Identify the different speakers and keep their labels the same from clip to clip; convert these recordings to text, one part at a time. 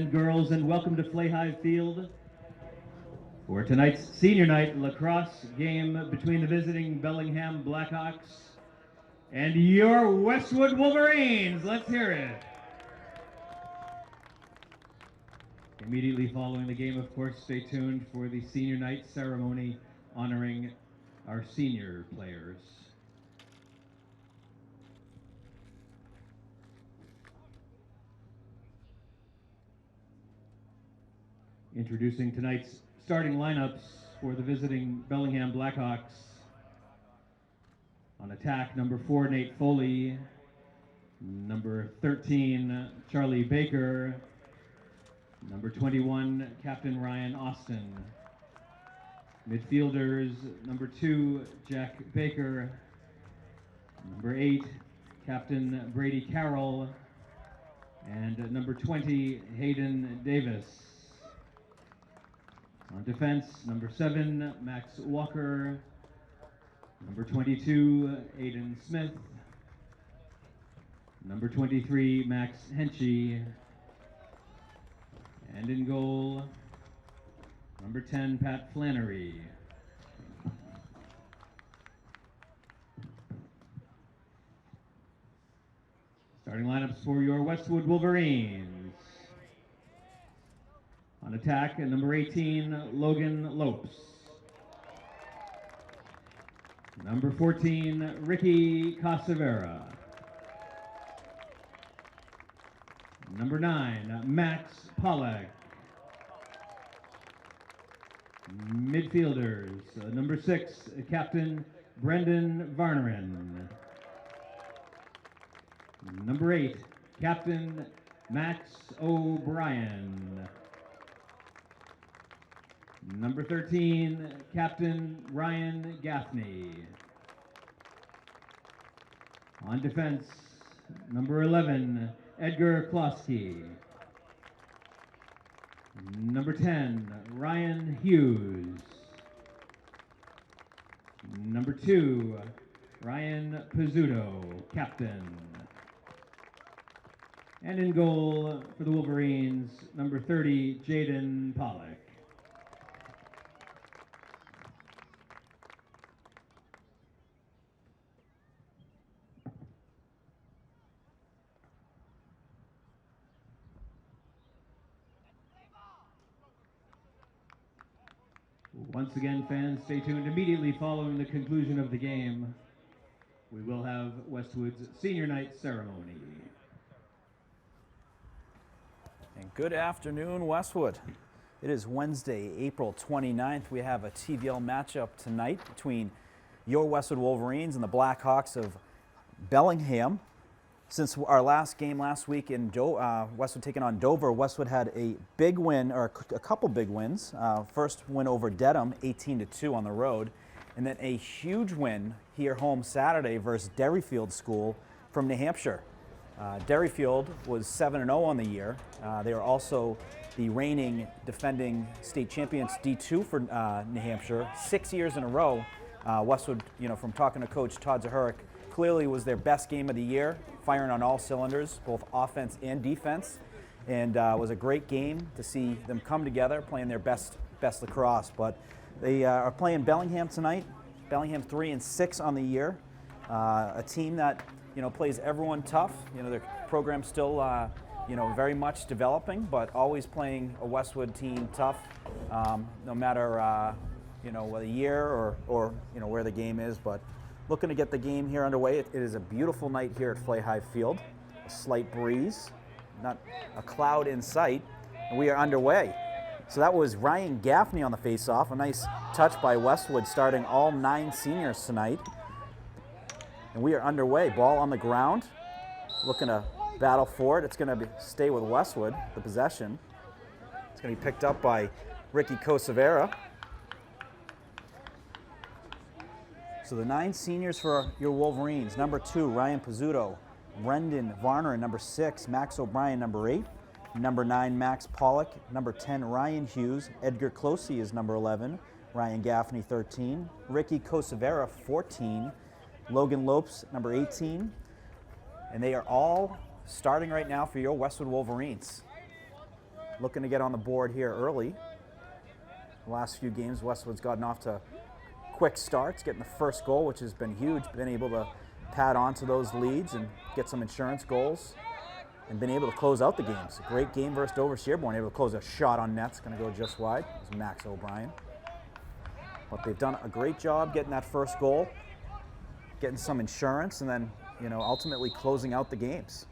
Speaker 1: and girls, and welcome to Flayhive Field for tonight's senior night lacrosse game between the visiting Bellingham Blackhawks and your Westwood Wolverines. Let's hear it. Immediately following the game, of course, stay tuned for the senior night ceremony honoring our senior players. Introducing tonight's starting lineups for the visiting Bellingham Blackhawks. On attack, number 4, Nate Foley. Number 13, Charlie Baker. Number 21, Captain Ryan Austin. Midfielders, number 2, Jack Baker. Number 8, Captain Brady Carroll. And number 20, Hayden Davis. On defense, number 7, Max Walker. Number 22, Aiden Smith. Number 23, Max Henchy. And in goal, number 10, Pat Flannery. Starting lineups for your Westwood Wolverines. On attack, number 18, Logan Lopes. Number 14, Ricky Casavera. Number 9, Max Pollack. Midfielders, number 6, Captain Brendan Varnerin. Number 8, Captain Max O'Brien. Number 13, Captain Ryan Gaffney. On defense, number 11, Edgar Klosky. Number 10, Ryan Hughes. Number 2, Ryan Pizzuto, captain. And in goal for the Wolverines, number 30, Jaden Pollack. Once again, fans, stay tuned. Immediately following the conclusion of the game, we will have Westwood's senior night ceremony.
Speaker 2: And good afternoon, Westwood. It is Wednesday, April 29th. We have a TVL matchup tonight between your Westwood Wolverines and the Blackhawks of Bellingham. Since our last game last week in Westwood taking on Dover, Westwood had a big win, or a couple big wins. First win over Dedham, 18-2 on the road, and then a huge win here home Saturday versus Derryfield School from New Hampshire. Derryfield was 7-0 on the year. They are also the reigning defending state champions D2 for New Hampshire, 6 years in a row. Westwood, from talking to Coach Todd Zahurik, clearly was their best game of the year, firing on all cylinders, both offense and defense, and was a great game to see them come together, playing their best lacrosse. But they are playing Bellingham tonight. Bellingham 3-6 on the year, a team that plays everyone tough. Their program's still very much developing, but always playing a Westwood team tough, no matter what the year or where the game is. But looking to get the game here underway. It is a beautiful night here at Flayhive Field. A slight breeze, not a cloud in sight, and we are underway. So that was Ryan Gaffney on the face-off. A nice touch by Westwood, starting all 9 seniors tonight. And we are underway. Ball on the ground. Looking to battle for it. It's going to stay with Westwood, the possession. It's going to be picked up by Ricky Casavera. So the 9 seniors for your Wolverines: number 2, Ryan Pizzuto; Brendan Varner, number 6, Max O'Brien, number 8, number 9, Max Pollack, number 10, Ryan Hughes; Edgar Klosky is number 11, Ryan Gaffney, 13, Ricky Casavera, 14, Logan Lopes, number 18, and they are all starting right now for your Westwood Wolverines. looking to get on the board here early. The last few games, Westwood's gotten off to quick starts, getting the first goal, which has been huge, been able to pad on to those leads and get some insurance goals, and been able to close out the games. A great game versus Dover Sherborne, able to close a shot on net. It's going to go just wide. It's Max O'Brien. But they've done a great job getting that first goal, getting some insurance, and then, ultimately closing out the games,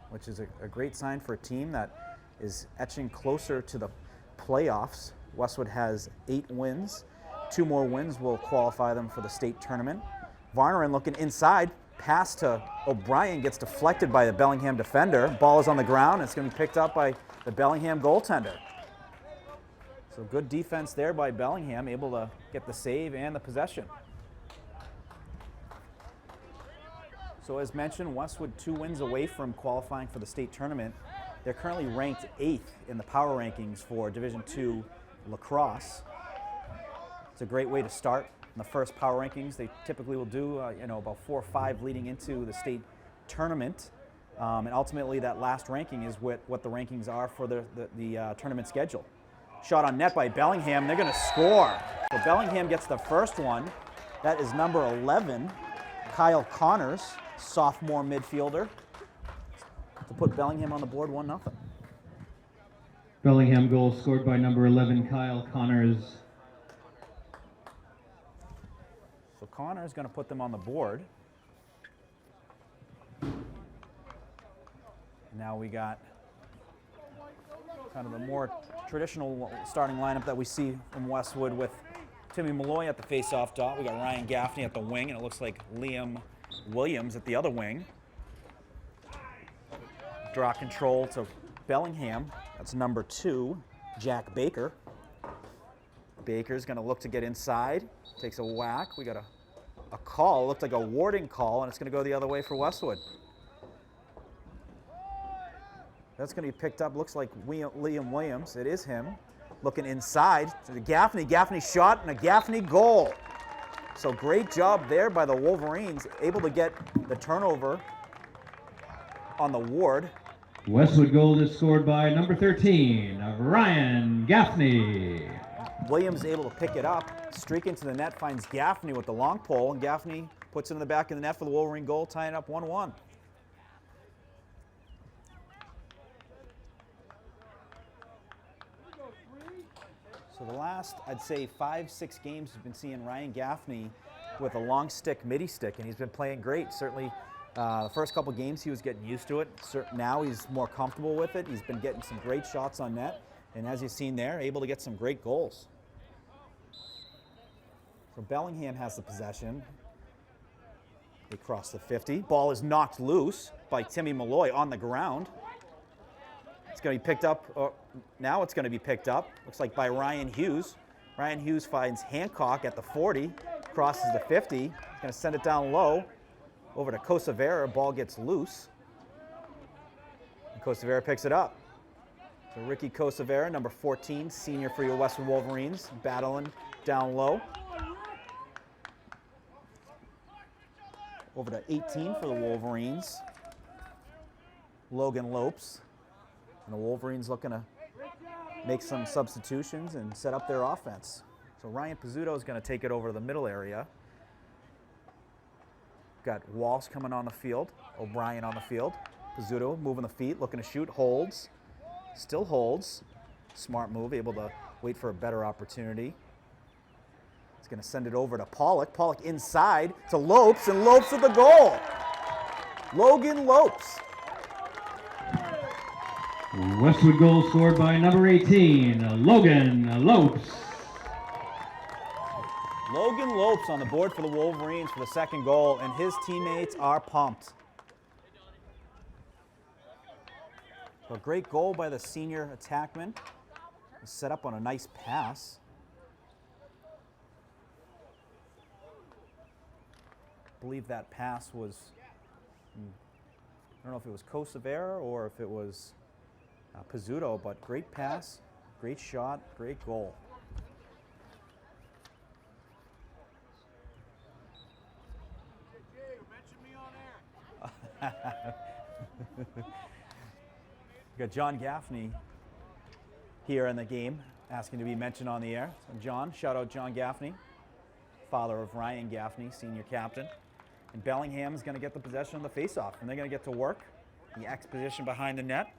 Speaker 2: which is a great sign for a team that is etching closer to the playoffs. Westwood has 8 wins. 2 more wins will qualify them for the state tournament. Varneren looking inside, pass to O'Brien, gets deflected by the Bellingham defender. Ball is on the ground, and it's going to be picked up by the Bellingham goaltender. So good defense there by Bellingham, able to get the save and the possession. So as mentioned, Westwood 2 wins away from qualifying for the state tournament. They're currently ranked 8th in the power rankings for Division II lacrosse. It's a great way to start in the first power rankings. They typically will do about 4 or 5 leading into the state tournament. And ultimately that last ranking is what the rankings are for the tournament schedule. Shot on net by Bellingham. They're going to score. So Bellingham gets the first one. That is number 11, Kyle Connors, sophomore midfielder, to put Bellingham on the board 1-0.
Speaker 1: Bellingham goal scored by number 11, Kyle Connors.
Speaker 2: So Connors going to put them on the board. Now we got kind of the more traditional starting lineup that we see from Westwood, with Timmy Malloy at the face-off dot. We got Ryan Gaffney at the wing, and it looks like Liam Williams at the other wing. Draw control to Bellingham. That's number 2, Jack Baker. Baker's going to look to get inside. Takes a whack. We got a call. It looked like a warding call, and it's going to go the other way for Westwood. That's going to be picked up. Looks like Liam Williams. It is him. Looking inside to Gaffney. Gaffney shot and a Gaffney goal. So great job there by the Wolverines, able to get the turnover on the ward.
Speaker 1: Westwood goal is scored by number 13, Ryan Gaffney.
Speaker 2: Williams able to pick it up, streak into the net, finds Gaffney with the long pole, and Gaffney puts it in the back of the net for the Wolverine goal, tying up 1-1. So the last, I'd say, 5-6 games, we've been seeing Ryan Gaffney with a long stick, midi stick, and he's been playing great. Certainly, the first couple games he was getting used to it. Now he's more comfortable with it. He's been getting some great shots on net, and as you've seen there, able to get some great goals. So Bellingham has the possession. They cross the 50. Ball is knocked loose by Timmy Malloy on the ground. It's going to be picked up. Now it's going to be picked up. Looks like by Ryan Hughes. Ryan Hughes finds Hancock at the 40, crosses the 50. He's going to send it down low over to Kosavera. Ball gets loose. And Kosavera picks it up. So Ricky Kosavera, number 14, senior for your Westwood Wolverines, battling down low. Over to 18 for the Wolverines, Logan Lopes. And the Wolverines looking to make some substitutions and set up their offense. So Ryan Pizzuto is going to take it over to the middle area. Got Walsh coming on the field, O'Brien on the field. Pizzuto moving the feet, looking to shoot, holds, still holds. Smart move, able to wait for a better opportunity. He's going to send it over to Pollock. Pollock inside to Lopes, and Lopes with the goal. Logan Lopes.
Speaker 1: Westwood goal scored by number 18, Logan Lopes.
Speaker 2: Logan Lopes on the board for the Wolverines for the second goal, and his teammates are pumped. So a great goal by the senior attackman. Set up on a nice pass. I believe that pass was, I don't know if it was Kosavera or if it was Pizzuto, but great pass, great shot, great goal. We got John Gaffney here in the game, asking to be mentioned on the air. So John, shout out John Gaffney, father of Ryan Gaffney, senior captain. And Bellingham is going to get the possession of the faceoff, and they're going to get to work. The X position behind the net.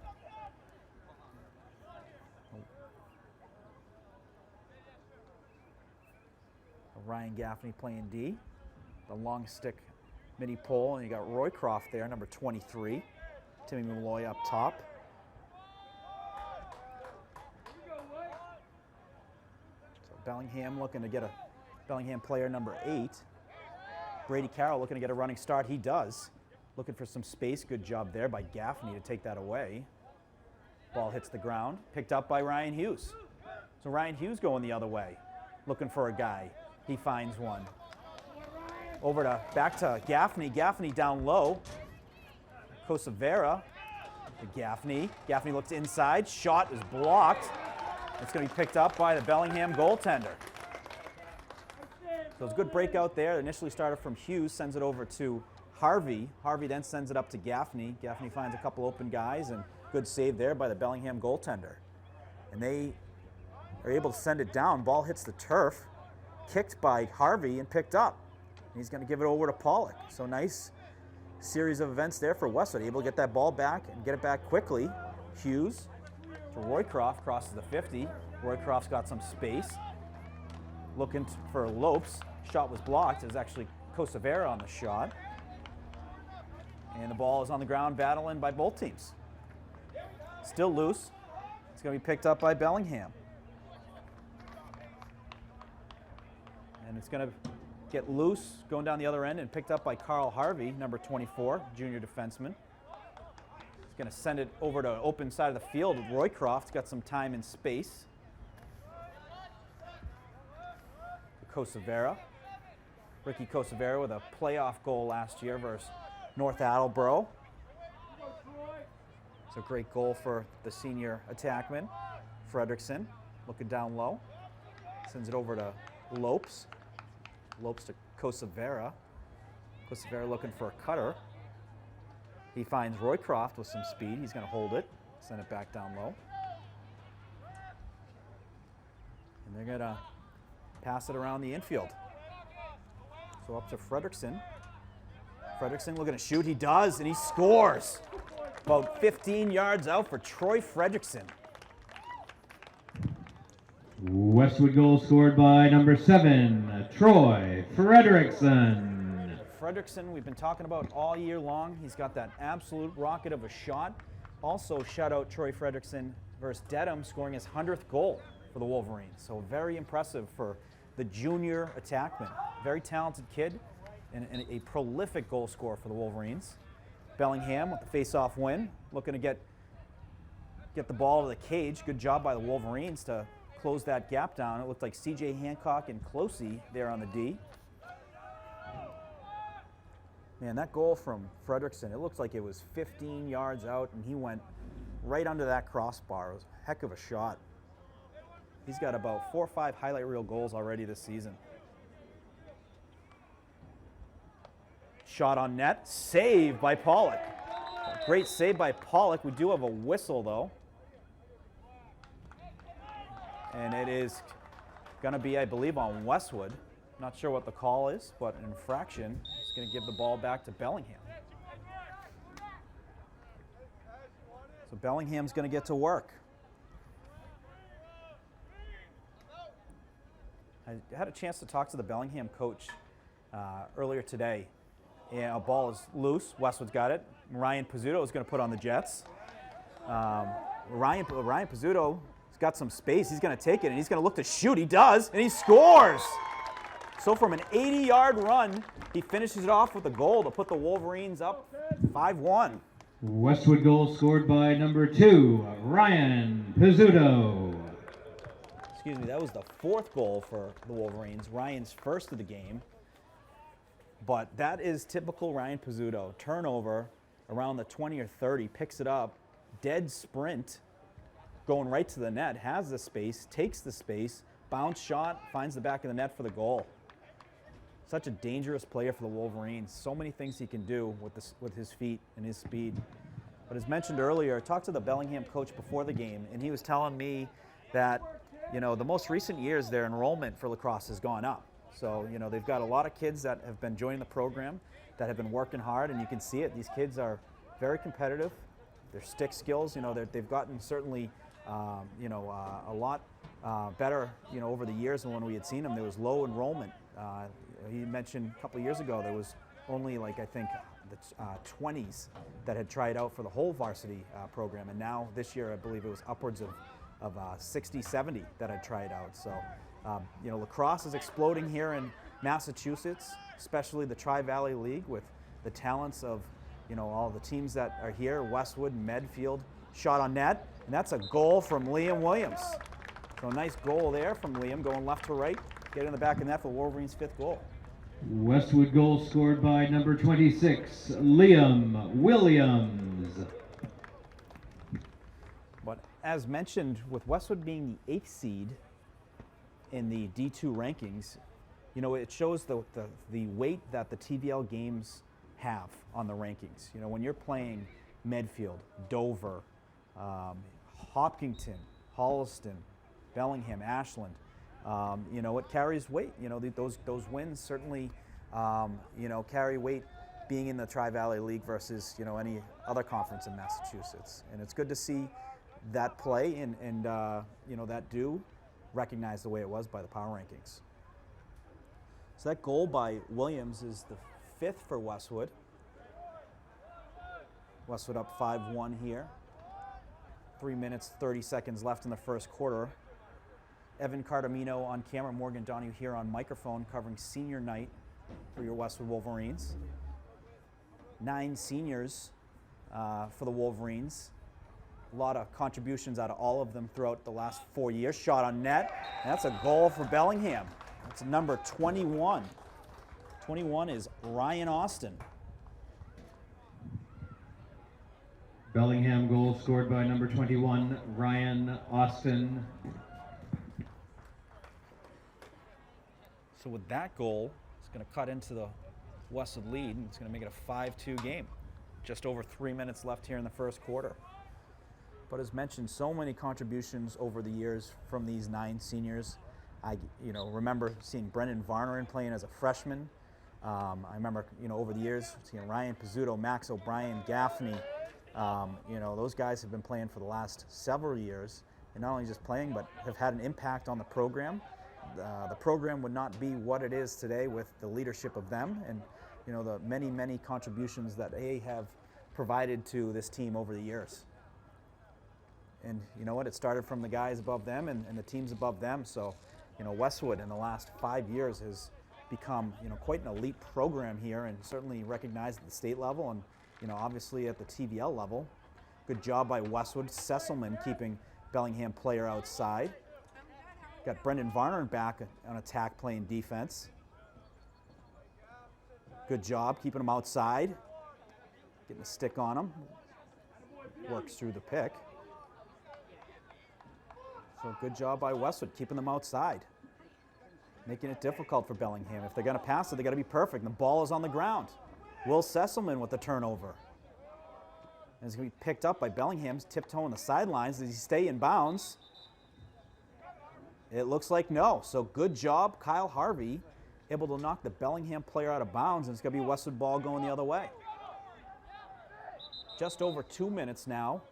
Speaker 2: Ryan Gaffney playing D. The long stick mini pole, and you got Roycroft there, number 23. Timmy Malloy up top. So Bellingham looking to get a Bellingham player number 8. Brady Carroll looking to get a running start. He does. Looking for some space. Good job there by Gaffney to take that away. Ball hits the ground. Picked up by Ryan Hughes. So Ryan Hughes going the other way. Looking for a guy. He finds one. Back to Gaffney. Gaffney down low. Kosavera to Gaffney. Gaffney looks inside. Shot is blocked. It's going to be picked up by the Bellingham goaltender. So it's a good breakout there. Initially started from Hughes, sends it over to Harvey. Harvey then sends it up to Gaffney. Gaffney finds a couple open guys, and good save there by the Bellingham goaltender. And they are able to send it down. Ball hits the turf, kicked by Harvey and picked up. And he's going to give it over to Pollock. So nice series of events there for Westwood. Able to get that ball back and get it back quickly. Hughes to Roycroft, crosses the 50. Roycroft's got some space. Looking for Lopes. Shot was blocked. It was actually Kosavera on the shot. And the ball is on the ground, battling by both teams. Still loose. It's going to be picked up by Bellingham. And it's going to get loose, going down the other end, and picked up by Carl Harvey, number 24, junior defenseman. He's going to send it over to open side of the field. Roycroft's got some time and space. Kosavera. Ricky Kosavera with a playoff goal last year versus North Attleboro. It's a great goal for the senior attackman. Fredrickson looking down low. Sends it over to Lopes. Lopes to Kosavera. Kosavera looking for a cutter. He finds Roycroft with some speed. He's going to hold it, send it back down low. And they're going to pass it around the infield. So up to Fredrickson. Fredrickson looking to shoot. He does, and he scores. About 15 yards out for Troy Fredrickson.
Speaker 1: Westwood goal scored by number 7, Troy Fredrickson.
Speaker 2: Fredrickson, we've been talking about all year long. He's got that absolute rocket of a shot. Also, shout out Troy Fredrickson versus Dedham, scoring his 100th goal for the Wolverines. So very impressive for the junior attackman. Very talented kid and a prolific goal scorer for the Wolverines. Bellingham with the face-off win, looking to get the ball to the cage. Good job by the Wolverines to close that gap down. It looked like C.J. Hancock and Closey there on the D. Man, that goal from Fredrickson, it looks like it was 15 yards out, and he went right under that crossbar. It was a heck of a shot. He's got about 4 or 5 highlight reel goals already this season. Shot on net, save by Pollock. Great save by Pollock. We do have a whistle though. And it is gonna be, I believe, on Westwood. Not sure what the call is, but an infraction. It's gonna give the ball back to Bellingham. So Bellingham's gonna get to work. I had a chance to talk to the Bellingham coach earlier today. Yeah, a ball is loose. Westwood's got it. Ryan Pizzuto is going to put on the Jets. Ryan Pizzuto's got some space. He's going to take it, and he's going to look to shoot. He does, and he scores. So from an 80-yard run, he finishes it off with a goal to put the Wolverines up 5-1.
Speaker 1: Westwood goal scored by number 2, Ryan Pizzuto.
Speaker 2: Excuse me, that was the 4th goal for the Wolverines. Ryan's first of the game. But that is typical Ryan Pizzuto. Turnover around the 20 or 30, picks it up, dead sprint, going right to the net, has the space, takes the space, bounce shot, finds the back of the net for the goal. Such a dangerous player for the Wolverines. So many things he can do with his feet and his speed. But as mentioned earlier, I talked to the Bellingham coach before the game, and he was telling me that, the most recent years their enrollment for lacrosse has gone up. So, they've got a lot of kids that have been joining the program that have been working hard, and you can see it. These kids are very competitive. Their stick skills, they've gotten certainly, a lot better, over the years than when we had seen them. There was low enrollment. He mentioned a couple of years ago there was only I think the 20s that had tried out for the whole varsity program, and now this year I believe it was upwards of 60, 70 that had tried out. So, lacrosse is exploding here in Massachusetts, especially the Tri-Valley League with the talents of, all the teams that are here, Westwood, Medfield, shot on net, and that's a goal from Liam Williams. So a nice goal there from Liam, going left to right, getting in the back of net for Wolverines' 5th goal.
Speaker 1: Westwood goal scored by number 26, Liam Williams.
Speaker 2: But as mentioned, with Westwood being the 8th seed in the D2 rankings, it shows the weight that the TVL games have on the rankings. When you're playing Medfield, Dover, Hopkinton, Holliston, Bellingham, Ashland, it carries weight. Those wins certainly, carry weight being in the Tri-Valley League versus, any other conference in Massachusetts. And it's good to see that play and that do recognize the way it was by the power rankings. So that goal by Williams is the 5th for Westwood. Westwood up 5-1 here. 3 minutes, 30 seconds left in the first quarter. Evan Cardamino on camera, Morgan Donahue here on microphone covering senior night for your Westwood Wolverines. 9 seniors for the Wolverines. A lot of contributions out of all of them throughout the last 4 years. Shot on net, and that's a goal for Bellingham. That's number 21. 21 is Ryan Austin.
Speaker 1: Bellingham goal scored by number 21, Ryan Austin.
Speaker 2: So with that goal, it's going to cut into the Westwood lead, and it's going to make it a 5-2 game. Just over 3 minutes left here in the first quarter. But as mentioned, so many contributions over the years from these 9 seniors. I remember seeing Brendan Varner playing as a freshman. I remember, over the years, seeing Ryan Pizzuto, Max O'Brien, Gaffney. Those guys have been playing for the last several years, and not only just playing, but have had an impact on the program. The program would not be what it is today with the leadership of them and, the many, many contributions that they have provided to this team over the years. And you know what? It started from the guys above them and the teams above them. So, Westwood in the last 5 years has become, quite an elite program here and certainly recognized at the state level and, obviously at the TVL level. Good job by Westwood. Sesselman keeping Bellingham player outside. Got Brendan Varner back on attack playing defense. Good job keeping him outside. Getting a stick on him. Works through the pick. So good job by Westwood keeping them outside. Making it difficult for Bellingham. If they're going to pass it, they got to be perfect. And the ball is on the ground. Will Sesselman with the turnover. And it's going to be picked up by Bellingham's tiptoeing the sidelines. Does he stay in bounds? It looks like no. So good job, Kyle Harvey, able to knock the Bellingham player out of bounds, and it's going to be Westwood ball going the other way. Just over 2 minutes now.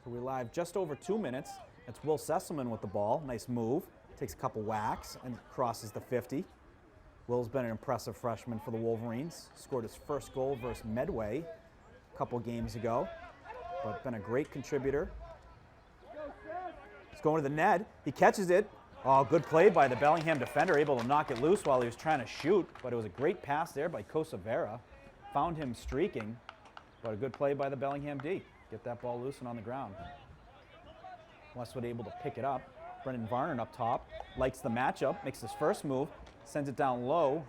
Speaker 2: So we live just over 2 minutes. It's Will Sesselman with the ball. Nice move. Takes a couple whacks and crosses the 50. Will's been an impressive freshman for the Wolverines. Scored his first goal versus Medway a couple games ago, but been a great contributor. He's going to the net. He catches it. Oh, good play by the Bellingham defender, able to knock it loose while he was trying to shoot, but it was a great pass there by Kosavera. Found him streaking, but a good play by the Bellingham D. Get that ball loose and on the ground. Westwood able to pick it up. Brendan Varner up top, likes the matchup, makes his first move, sends it down low.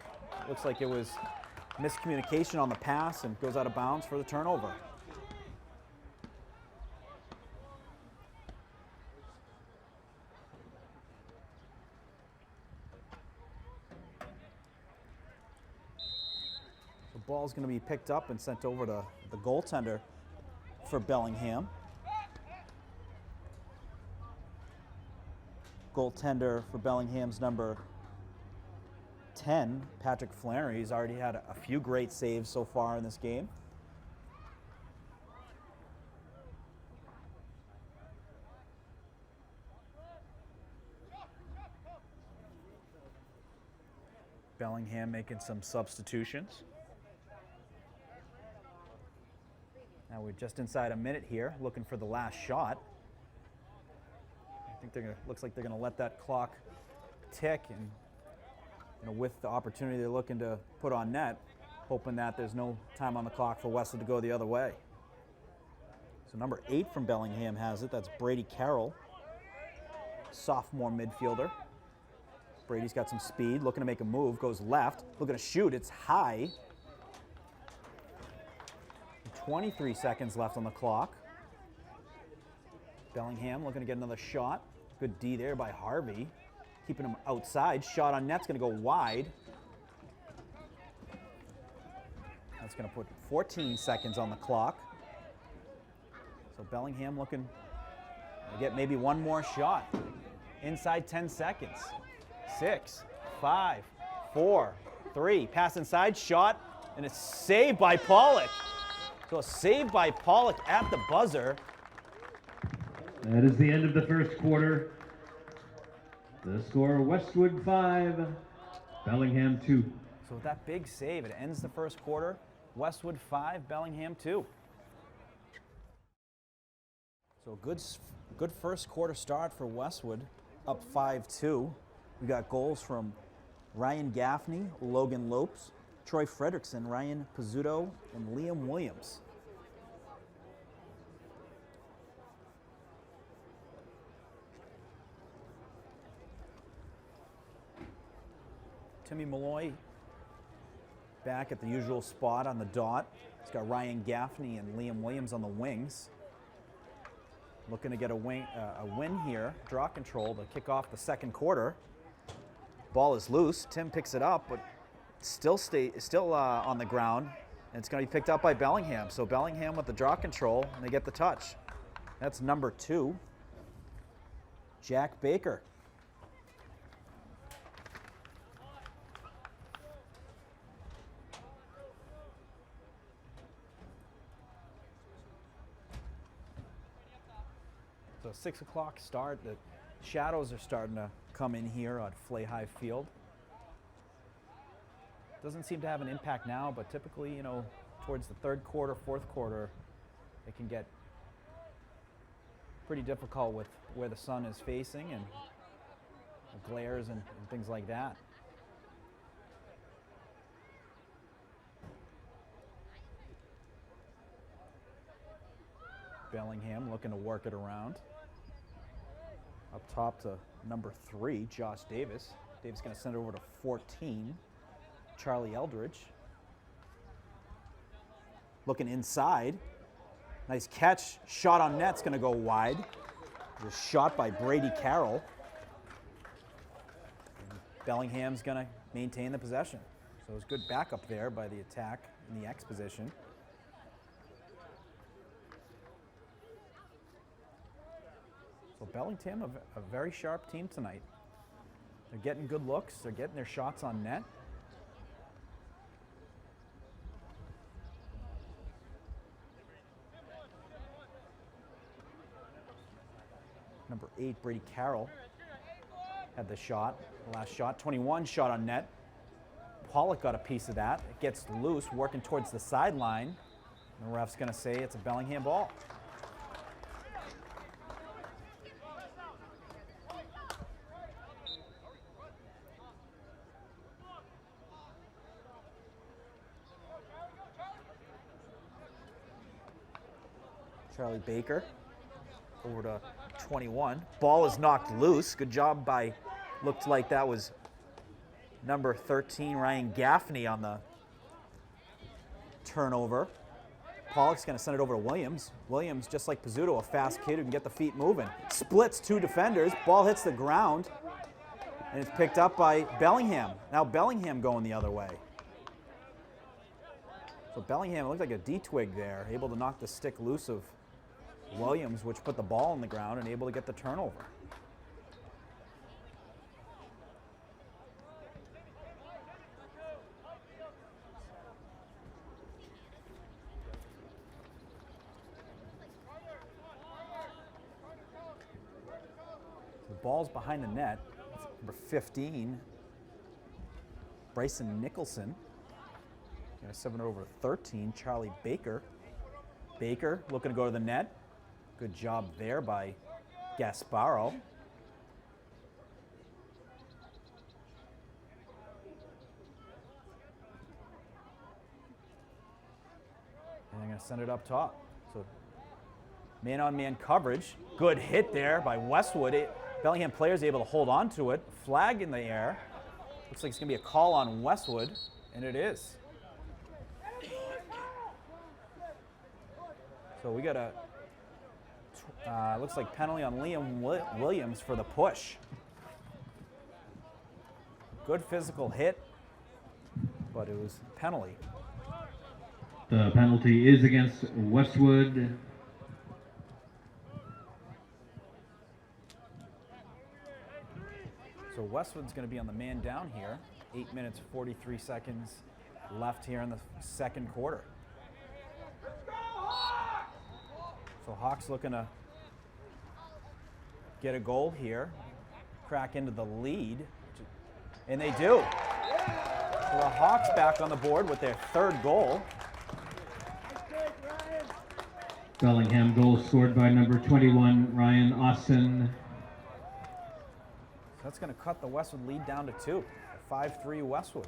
Speaker 2: Looks like it was miscommunication on the pass and goes out of bounds for the turnover. The ball's going to be picked up and sent over to the goaltender for Bellingham. Goaltender for Bellingham's number 10, Patrick Flannery. He's already had a few great saves so far in this game. Bellingham making some substitutions. Now we're just inside a minute here, looking for the last shot. I think looks like they're gonna let that clock tick, and with the opportunity they're looking to put on net, hoping that there's no time on the clock for Westwood to go the other way. So number 8 from Bellingham has it. That's Brady Carroll, sophomore midfielder. Brady's got some speed, looking to make a move, goes left, looking to shoot, it's high. 23 seconds left on the clock. Bellingham looking to get another shot. Good D there by Harvey, keeping him outside. Shot on net's gonna go wide. That's gonna put 14 seconds on the clock. So Bellingham looking to get maybe one more shot. Inside 10 seconds. 6, 5, 4, 3. Pass inside, shot, and it's saved by Pollock. So a save by Pollock at the buzzer.
Speaker 1: That is the end of the first quarter. The score, Westwood 5, Bellingham 2.
Speaker 2: So with that big save, it ends the first quarter. Westwood 5, Bellingham 2. So good first quarter start for Westwood, up 5-2. We got goals from Ryan Gaffney, Logan Lopes, Troy Fredrickson, Ryan Pizzuto, and Liam Williams. Timmy Malloy back at the usual spot on the dot. He's got Ryan Gaffney and Liam Williams on the wings. Looking to get a win here. Draw control to kick off the second quarter. Ball is loose. Tim picks it up, but still on the ground. And it's going to be picked up by Bellingham. So Bellingham with the draw control, and they get the touch. That's number 2, Jack Baker. So 6 o'clock start. The shadows are starting to come in here at Flayhigh Field. Doesn't seem to have an impact now, but typically, towards the third quarter, fourth quarter, it can get pretty difficult with where the sun is facing and the glares and things like that. Bellingham looking to work it around. Up top to number 3, Josh Davis. Davis going to send it over to 14, Charlie Eldridge. Looking inside. Nice catch. Shot on net's going to go wide. Just shot by Brady Carroll. And Bellingham's going to maintain the possession. So it was good backup there by the attack in the X position. So Bellingham, a very sharp team tonight. They're getting good looks. They're getting their shots on net. Number 8, Brady Carroll, had the shot. The last shot, 21, shot on net. Pollock got a piece of that. It gets loose, working towards the sideline. The ref's going to say it's a Bellingham ball. Charlie Baker over to 21. Ball is knocked loose. Good job by, looked like that was number 13, Ryan Gaffney on the turnover. Pollock's going to send it over to Williams. Williams, just like Pizzuto, a fast kid who can get the feet moving. Splits 2 defenders. Ball hits the ground, and it's picked up by Bellingham. Now Bellingham going the other way. So Bellingham, it looked like a D-twig there, able to knock the stick loose of Williams, which put the ball on the ground and able to get the turnover. The ball's behind the net. Number 15, Bryson Nicholson. Got a 7/13, Charlie Baker. Baker looking to go to the net. Good job there by Gasparo. And they're going to send it up top. So man-on-man coverage. Good hit there by Westwood. Bellingham players able to hold on to it. Flag in the air. Looks like it's going to be a call on Westwood, and it is. So we got a, looks like penalty on Liam Williams for the push. Good physical hit, but it was a penalty.
Speaker 1: The penalty is against Westwood.
Speaker 2: So Westwood's going to be on the man down here. 8 minutes, 43 seconds left here in the second quarter. So Hawks looking to get a goal here, crack into the lead, and they do. So the Hawks back on the board with their third goal.
Speaker 1: Bellingham goal scored by number 21, Ryan Austin.
Speaker 2: So that's going to cut the Westwood lead down to 2. 5-3 Westwood.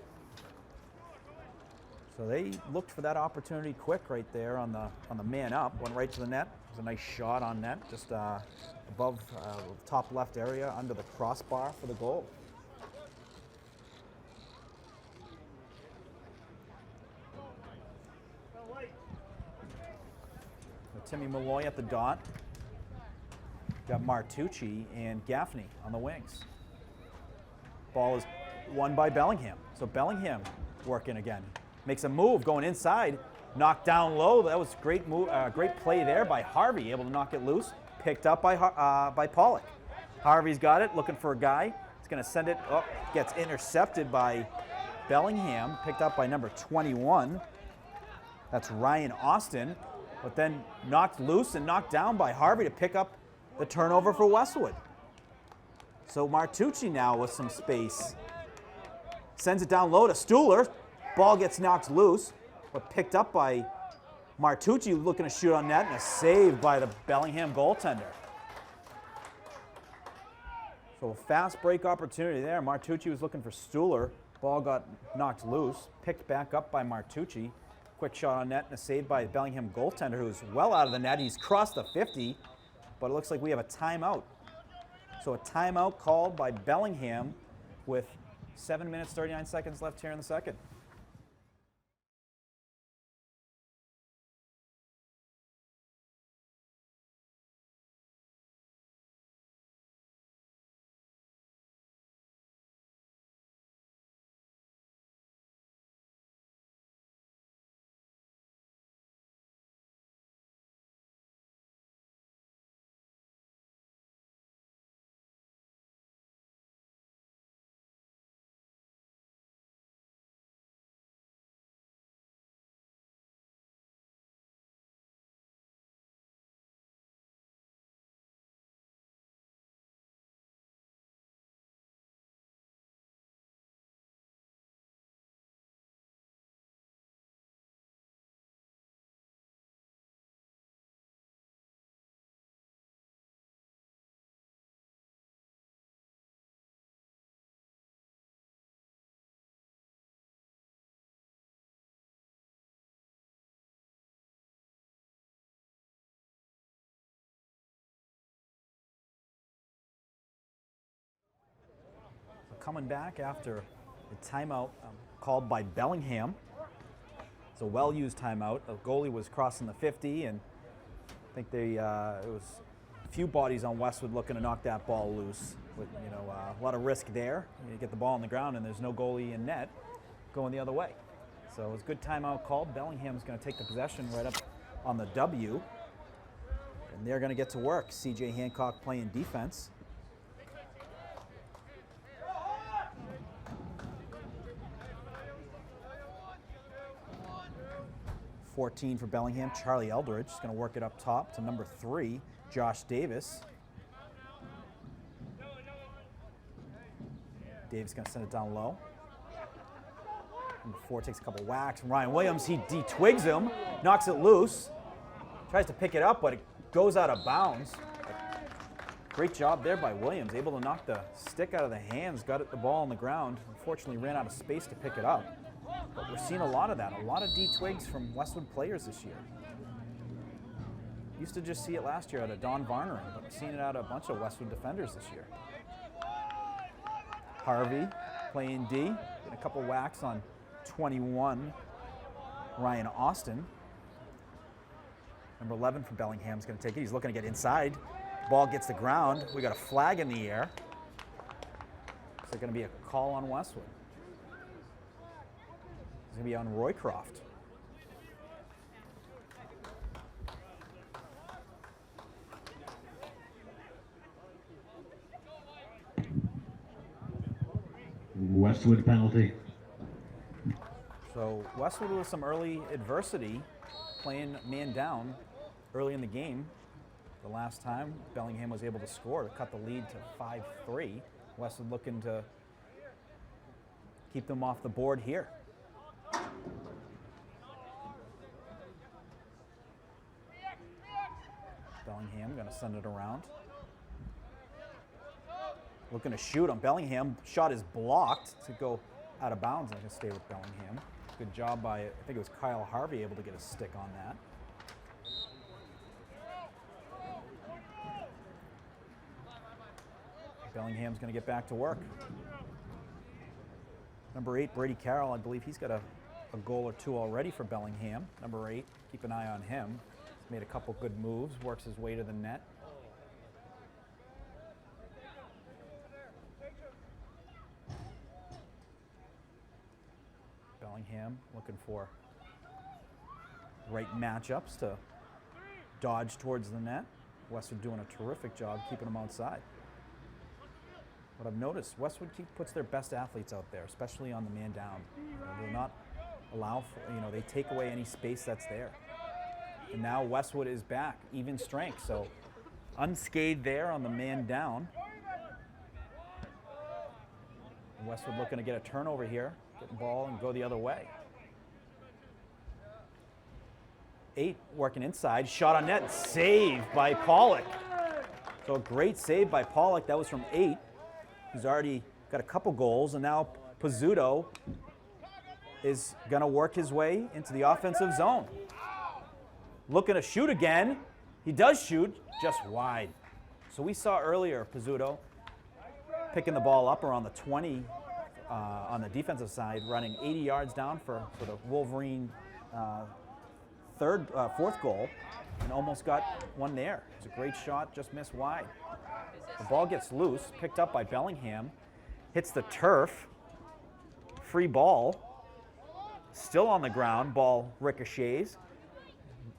Speaker 2: So they looked for that opportunity quick right there on the man up. Went right to the net. It was a nice shot on net, just above top left area under the crossbar for the goal. So Timmy Malloy at the dot. Got Martucci and Gaffney on the wings. Ball is won by Bellingham. So Bellingham working again. Makes a move going inside, knocked down low. That was great move, great play there by Harvey, able to knock it loose. Picked up by Pollock. Harvey's got it, looking for a guy. He's going to send it up. Gets intercepted by Bellingham, picked up by number 21. That's Ryan Austin, but then knocked loose and knocked down by Harvey to pick up the turnover for Westwood. So Martucci now with some space. Sends it down low to Stuhler. Ball gets knocked loose, but picked up by Martucci looking to shoot on net, and a save by the Bellingham goaltender. So a fast break opportunity there. Martucci was looking for Stuhler. Ball got knocked loose, picked back up by Martucci. Quick shot on net and a save by the Bellingham goaltender, who's well out of the net. He's crossed the 50, but it looks like we have a timeout. So a timeout called by Bellingham with 7 minutes, 39 seconds left here in the second. Coming back after a timeout called by Bellingham. It's a well-used timeout. The goalie was crossing the 50, and I think it was a few bodies on Westwood looking to knock that ball loose. With a lot of risk there. You get the ball on the ground, and there's no goalie in net going the other way. So it was a good timeout called. Bellingham's going to take the possession right up on the W. And they're going to get to work. CJ Hancock playing defense. (14) for Bellingham. Charlie Eldridge is going to work it up top to number 3, Josh Davis. Davis going to send it down low. Number 4 takes a couple whacks from Ryan Williams. He de-twigs him, knocks it loose, tries to pick it up, but it goes out of bounds. Great job there by Williams, able to knock the stick out of the hands, got the ball on the ground. Unfortunately, ran out of space to pick it up. But we're seeing a lot of that, a lot of de-twigs from Westwood players this year. Used to just see it last year out of Don Varnering, but we're seeing it out of a bunch of Westwood defenders this year. Harvey playing D, getting a couple whacks on 21, Ryan Austin. Number 11 for Bellingham is going to take it. He's looking to get inside. Ball gets the ground. We got a flag in the air. Is there going to be a call on Westwood? It's going to be on Roycroft.
Speaker 1: Westwood penalty.
Speaker 2: So Westwood with some early adversity, playing man down early in the game. The last time Bellingham was able to score to cut the lead to 5-3. Westwood looking to keep them off the board here. Bellingham going to send it around. Looking to shoot on Bellingham. Shot is blocked to go out of bounds. I'm going to stay with Bellingham. Good job by, I think it was Kyle Harvey, able to get a stick on that. Bellingham's going to get back to work. Number 8, Brady Carroll, I believe he's got a goal or two already for Bellingham. Number 8, keep an eye on him. He's made a couple good moves, works his way to the net. Bellingham looking for right matchups to dodge towards the net. Westwood doing a terrific job keeping them outside. What I've noticed, Westwood puts their best athletes out there, especially on the man down. They'll not allow for, they take away any space that's there. And now Westwood is back, even strength, so unscathed there on the man down. And Westwood looking to get a turnover here, get the ball and go the other way. 8 working inside, shot on net, saved by Pollock. So a great save by Pollock, that was from 8. He's already got a couple goals, and now Pizzuto is going to work his way into the offensive zone. Looking to shoot again. He does shoot, just wide. So we saw earlier Pizzuto picking the ball up around the 20 on the defensive side, running 80 yards down for the Wolverine fourth goal, and almost got one there. It's a great shot, just missed wide. The ball gets loose, picked up by Bellingham, hits the turf, free ball, still on the ground, ball ricochets,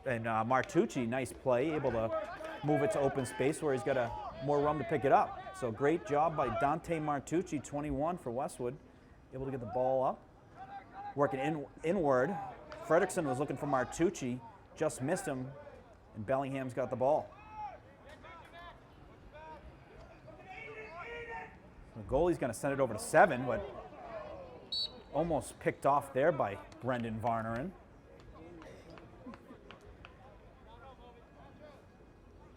Speaker 2: and Martucci, nice play, able to move it to open space where he's got more room to pick it up. So great job by Dante Martucci, 21 for Westwood, able to get the ball up, working inward. Fredrickson was looking for Martucci, just missed him, and Bellingham's got the ball. The goalie's going to send it over to 7, but almost picked off there by Brendan Varneren.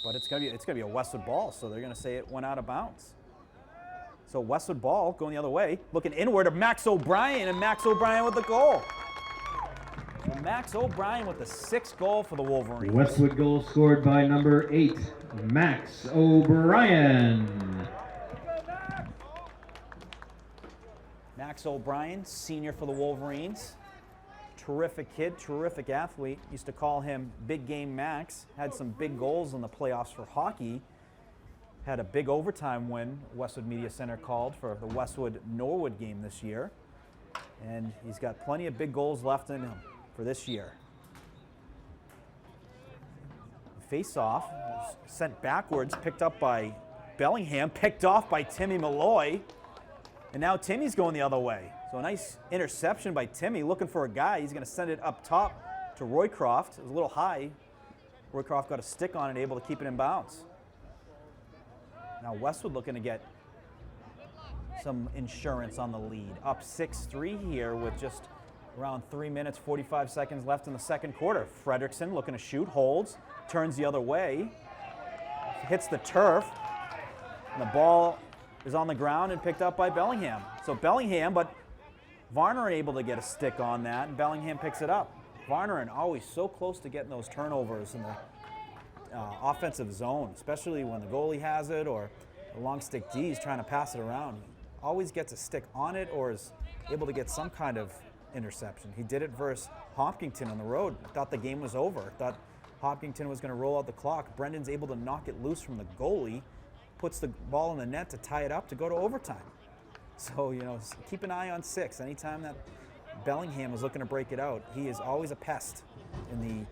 Speaker 2: But it's going to be a Westwood ball, so they're going to say it went out of bounds. So Westwood ball going the other way, looking inward of Max O'Brien, and Max O'Brien with the goal. So Max O'Brien with the 6th goal for the Wolverines.
Speaker 1: Westwood goal scored by number 8, Max O'Brien.
Speaker 2: Max O'Brien, senior for the Wolverines. Terrific kid, terrific athlete. Used to call him Big Game Max. Had some big goals in the playoffs for hockey. Had a big overtime win Westwood Media Center called for the Westwood-Norwood game this year. And he's got plenty of big goals left in him for this year. face-off, sent backwards, picked up by Bellingham, picked off by Timmy Malloy, and now Timmy's going the other way. So a nice interception by Timmy, looking for a guy. He's going to send it up top to Roycroft. It was a little high. Roycroft got a stick on it, able to keep it in bounds. Now Westwood looking to get some insurance on the lead. Up 6-3 here with just around 3 minutes, 45 seconds left in the second quarter. Fredrickson looking to shoot, holds, turns the other way, hits the turf, and the ball is on the ground and picked up by Bellingham. So Bellingham, but Varner able to get a stick on that, and Bellingham picks it up. Varner always so close to getting those turnovers in the offensive zone, especially when the goalie has it or the long stick D is trying to pass it around. Always gets a stick on it or is able to get some kind of interception. He did it versus Hopkinton on the road. Thought the game was over. Thought Hopkinton was going to roll out the clock. Brendan's able to knock it loose from the goalie, puts the ball in the net to tie it up to go to overtime. So, you know, keep an eye on 6. Anytime that Bellingham is looking to break it out, he is always a pest in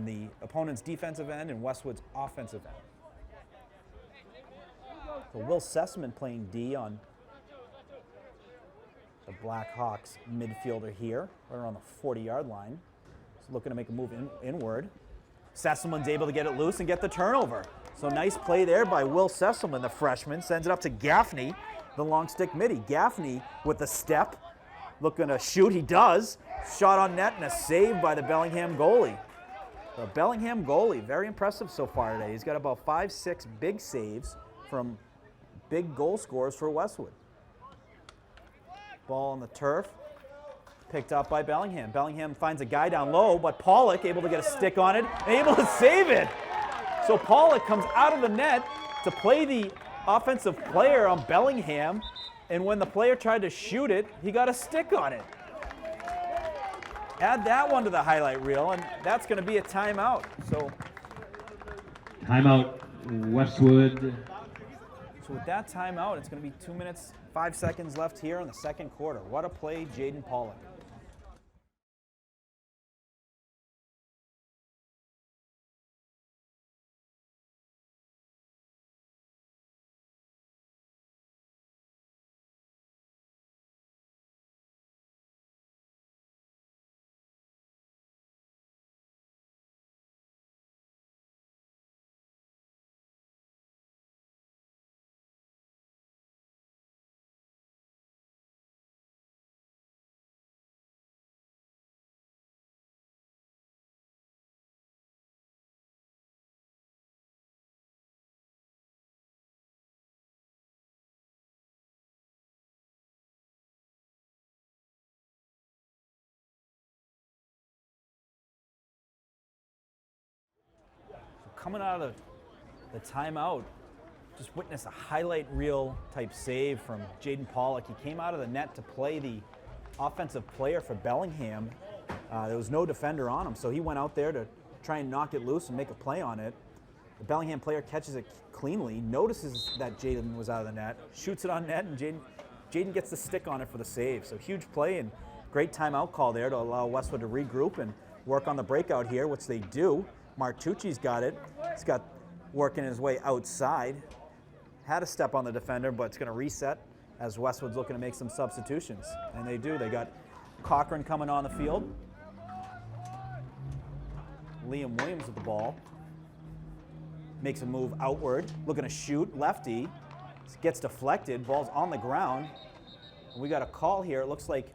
Speaker 2: the opponent's defensive end and Westwood's offensive end. So Will Sessman playing D on the Blackhawks midfielder here, right around the 40-yard line. He's looking to make a move inward. Sesselman's able to get it loose and get the turnover. So nice play there by Will Sesselman, the freshman. Sends it up to Gaffney, the long stick midi. Gaffney with the step, looking to shoot. He does. Shot on net and a save by the Bellingham goalie. The Bellingham goalie, very impressive so far today. He's got about 5-6 big saves from big goal scorers for Westwood. Ball on the turf, picked up by Bellingham. Bellingham finds a guy down low, but Pollock able to get a stick on it and able to save it. So Pollock comes out of the net to play the offensive player on Bellingham, and when the player tried to shoot it, he got a stick on it. Add that one to the highlight reel, and that's going to be a timeout. So
Speaker 1: Timeout, Westwood.
Speaker 2: So with that timeout, it's going to be 2 minutes, 5 seconds left here in the second quarter. What a play, Jaden Pollock. Coming out of the timeout, just witnessed a highlight reel type save from Jaden Pollock. He came out of the net to play the offensive player for Bellingham. There was no defender on him, so he went out there to try and knock it loose and make a play on it. The Bellingham player catches it cleanly, notices that Jaden was out of the net, shoots it on net, and Jaden gets the stick on it for the save. So huge play and great timeout call there to allow Westwood to regroup and work on the breakout here, which they do. Martucci's got it. He's got working his way outside. Had a step on the defender, but it's going to reset as Westwood's looking to make some substitutions. And they do. They got Cochran coming on the field. Liam Williams with the ball. Makes a move outward. Looking to shoot. Lefty. Gets deflected. Ball's on the ground. We got a call here. It looks like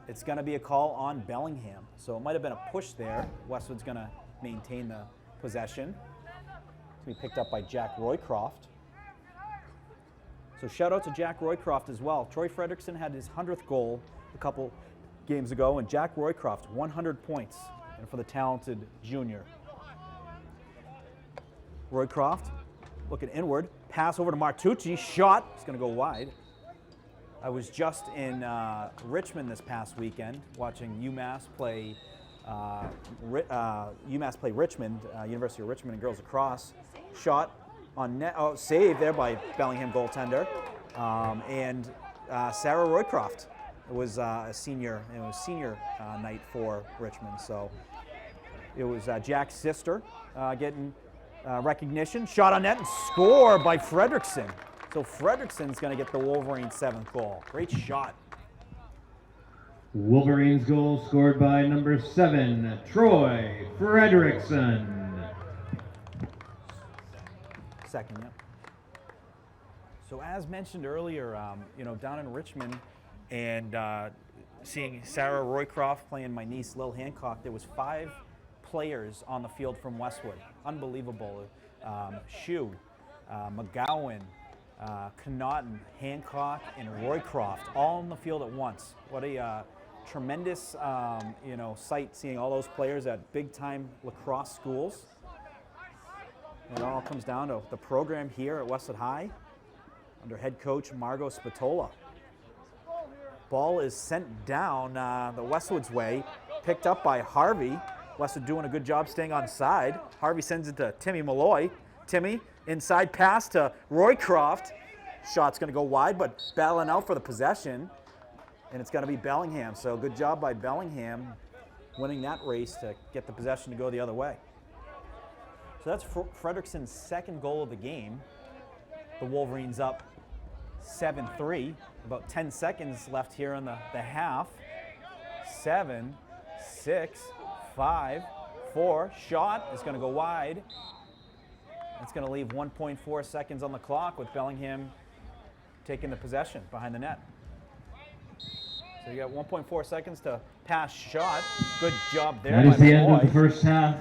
Speaker 2: it's going to be a call on Bellingham. So it might have been a push there. Westwood's going to maintain the possession. It's going to be picked up by Jack Roycroft. So shout out to Jack Roycroft as well. Troy Fredrickson had his 100th goal a couple games ago, and Jack Roycroft, 100 points and for the talented junior. Roycroft looking inward. Pass over to Martucci. Shot. It's going to go wide. I was just in Richmond this past weekend watching UMass play Richmond, University of Richmond in girls lacrosse. Shot on net, saved there by Bellingham goaltender, and Sarah Roycroft. It was a senior night for Richmond, so it was Jack's sister getting recognition. Shot on net and score by Fredrickson. So Fredrickson's going to get the Wolverines' 7th goal. Great shot.
Speaker 1: Wolverines goal scored by number 7, Troy Fredrickson.
Speaker 2: Second, yep. So as mentioned earlier, down in Richmond and seeing Sarah Roycroft playing my niece Lil Hancock, there was 5 players on the field from Westwood. Unbelievable. Shue, McGowan, Connaughton, Hancock, and Roycroft all on the field at once. What a tremendous sight seeing all those players at big-time lacrosse schools. It all comes down to the program here at Westwood High under head coach Margot Spatola. Ball is sent down the Westwood's way, picked up by Harvey. Westwood doing a good job staying on side. Harvey sends it to Timmy Malloy. Timmy, inside pass to Roycroft. Shot's going to go wide, but battling out for the possession. And it's going to be Bellingham. So good job by Bellingham winning that race to get the possession to go the other way. So that's Fredrickson's 2nd goal of the game. The Wolverines up 7-3. About 10 seconds left here in the half. 7, 6, 5, 4. Shot is going to go wide. It's going to leave 1.4 seconds on the clock with Bellingham taking the possession behind the net. So you got 1.4 seconds to pass shot. Good job there.
Speaker 1: That is the end of the first half.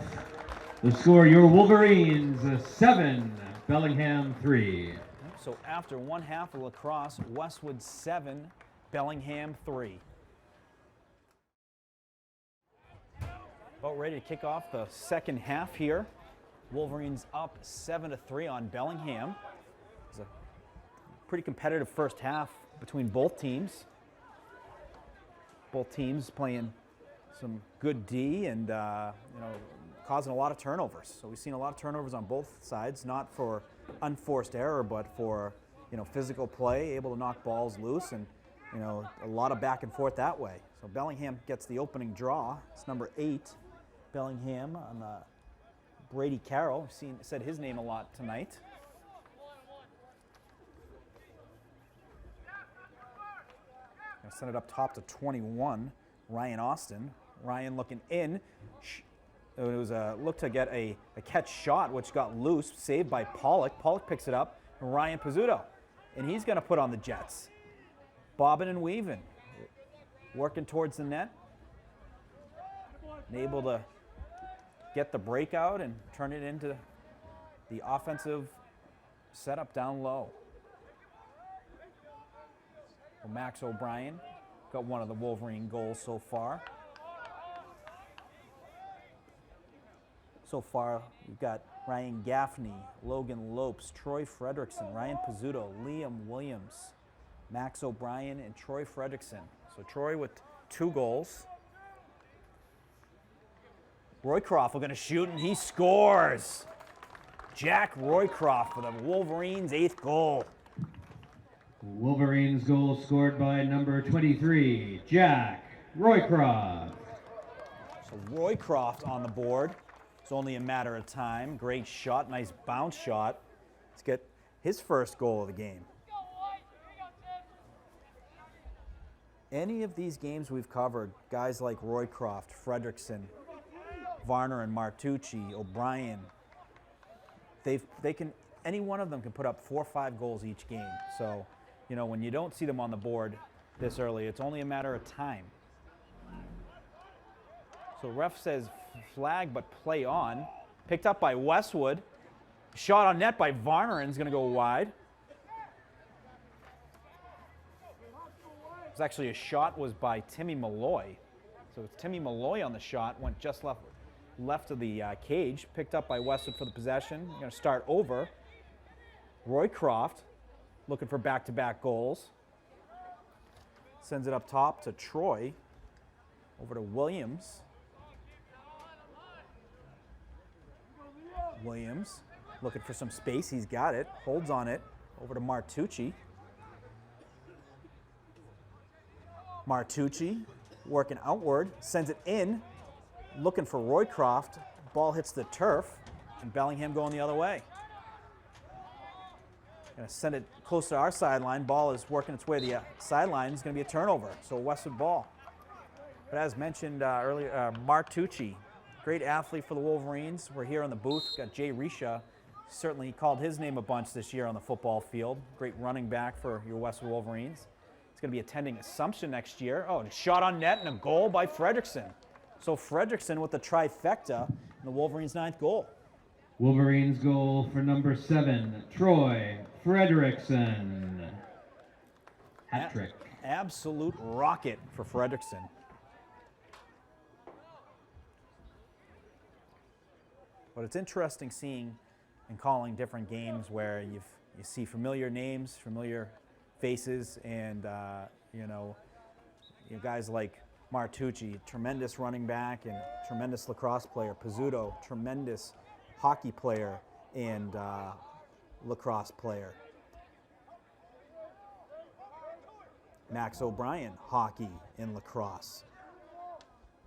Speaker 1: The score, your Wolverines 7, Bellingham 3.
Speaker 2: So after one half of lacrosse, Westwood 7, Bellingham 3. About ready to kick off the second half here. Wolverines up 7-3 on Bellingham. It was a pretty competitive first half between both teams. Both teams playing some good D and causing a lot of turnovers. So we've seen a lot of turnovers on both sides, not for unforced error, but for physical play, able to knock balls loose, and a lot of back and forth that way. So Bellingham gets the opening draw. It's number 8, Bellingham on Brady Carroll. I've said his name a lot tonight. Gonna send it up top to 21, Ryan Austin. Ryan looking in. It was a look to get a catch shot, which got loose, saved by Pollock. Pollock picks it up, and Ryan Pizzuto. And he's going to put on the Jets. Bobbing and weaving, working towards the net. And able to get the breakout and turn it into the offensive setup down low. Well, Max O'Brien got one of the Wolverine goals so far. So far, we've got Ryan Gaffney, Logan Lopes, Troy Fredrickson, Ryan Pizzuto, Liam Williams, Max O'Brien, and Troy Fredrickson. So Troy with 2 goals. Roycroft, we're going to shoot, and he scores. Jack Roycroft for the Wolverines' 8th goal.
Speaker 1: Wolverines goal scored by number 23, Jack Roycroft.
Speaker 2: So Roycroft on the board. It's only a matter of time. Great shot, nice bounce shot. Let's get his first goal of the game. Any of these games we've covered, guys like Roycroft, Fredrickson, Varner and Martucci, O'Brien, any one of them can put up 4 or 5 goals each game. So, when you don't see them on the board this early, it's only a matter of time. So ref says flag, but play on. Picked up by Westwood. Shot on net by Varner, and is going to go wide. It's actually a shot was by Timmy Malloy. So it's Timmy Malloy on the shot, went just left of the cage. Picked up by Westwood for the possession. Going to start over. Roycroft looking for back-to-back goals. Sends it up top to Troy. Over to Williams. Williams looking for some space. He's got it. Holds on it. Over to Martucci. Martucci working outward. Sends it in. looking for Roycroft. Ball hits the turf, and Bellingham going the other way. Going to send it close to our sideline. Ball is working its way to the sideline. It's going to be a turnover, so a Westwood ball. But as mentioned earlier, Martucci, great athlete for the Wolverines. We're here in the booth. We've got Jay Risha. Certainly called his name a bunch this year on the football field. Great running back for your Westwood Wolverines. He's going to be attending Assumption next year. Oh, and a shot on net and a goal by Fredrickson. So Fredrickson with the trifecta in the Wolverines' 9th goal.
Speaker 1: Wolverines goal for number 7, Troy Fredrickson. Hat trick.
Speaker 2: Absolute rocket for Fredrickson. But it's interesting seeing and calling different games where you see familiar names, familiar faces, and you know, guys like Martucci, tremendous running back and tremendous lacrosse player. Pizzuto, tremendous hockey player and lacrosse player. Max O'Brien, hockey and lacrosse.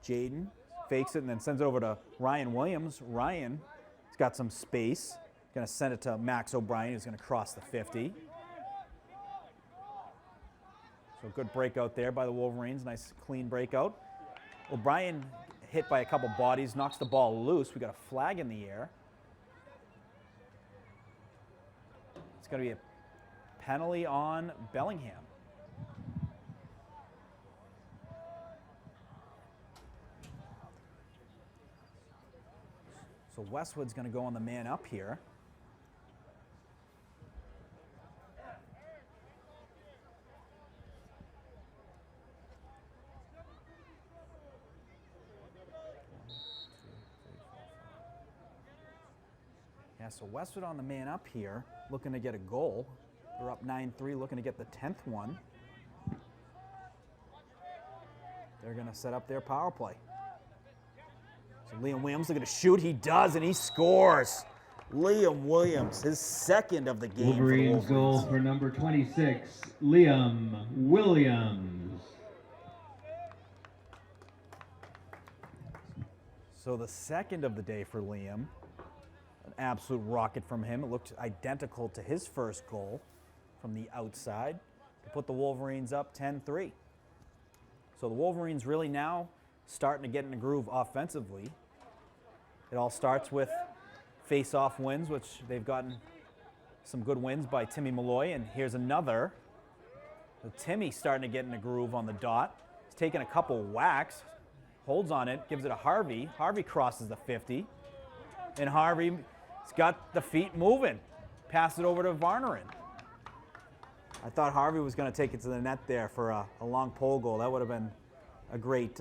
Speaker 2: Jaden fakes it and then sends it over to Ryan Williams. Ryan has got some space. Going to send it to Max O'Brien, who's going to cross the 50. So good breakout there by the Wolverines. Nice clean breakout. O'Brien hit by a couple bodies, knocks the ball loose. We got a flag in the air. It's going to be a penalty on Bellingham. So Westwood's going to go on the man up here. Yeah, so Westwood on the man up here, looking to get a goal. They're up 9-3, looking to get the 10th one. They're going to set up their power play. So Liam Williams looking to shoot. He does, and he scores. Liam Williams, his 2nd of the game.
Speaker 1: Wolverines goal for number 26, Liam Williams.
Speaker 2: So the 2nd of the day for Liam. An absolute rocket from him. It looked identical to his first goal from the outside to put the Wolverines up 10-3. So the Wolverines really now starting to get in a groove offensively. It all starts with face-off wins, which they've gotten some good wins by Timmy Malloy, and here's another. So Timmy starting to get in a groove on the dot. He's taking a couple whacks, holds on it, gives it to Harvey. Harvey crosses the 50, and Harvey's got the feet moving. Pass it over to Varnerin. I thought Harvey was going to take it to the net there for a long pole goal. That would have been a great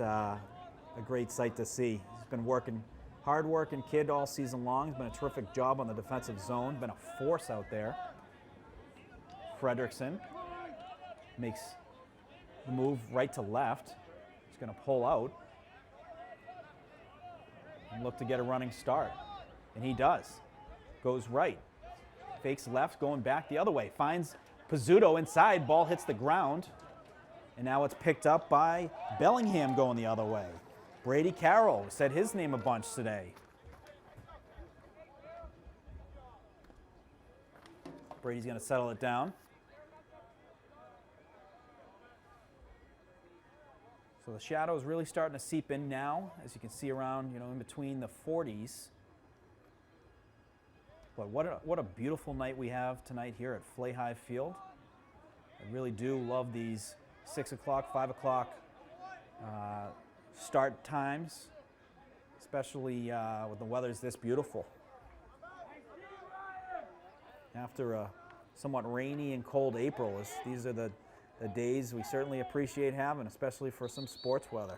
Speaker 2: sight to see. He's been hard-working kid all season long. He's been a terrific job on the defensive zone. Been a force out there. Fredrickson makes the move right to left. He's going to pull out and look to get a running start. And he does. Goes right. Fakes left, going back the other way. Finds Pizzuto inside. Ball hits the ground. And now it's picked up by Bellingham going the other way. Brady Carroll said his name a bunch today. Brady's going to settle it down. So the shadow's really starting to seep in now, as you can see around, in between the 40s. But what a beautiful night we have tonight here at Flahi Field. I really do love these 6 o'clock, 5 o'clock start times, especially when the weather's this beautiful. After a somewhat rainy and cold April, these are the days we certainly appreciate having, especially for some sports weather.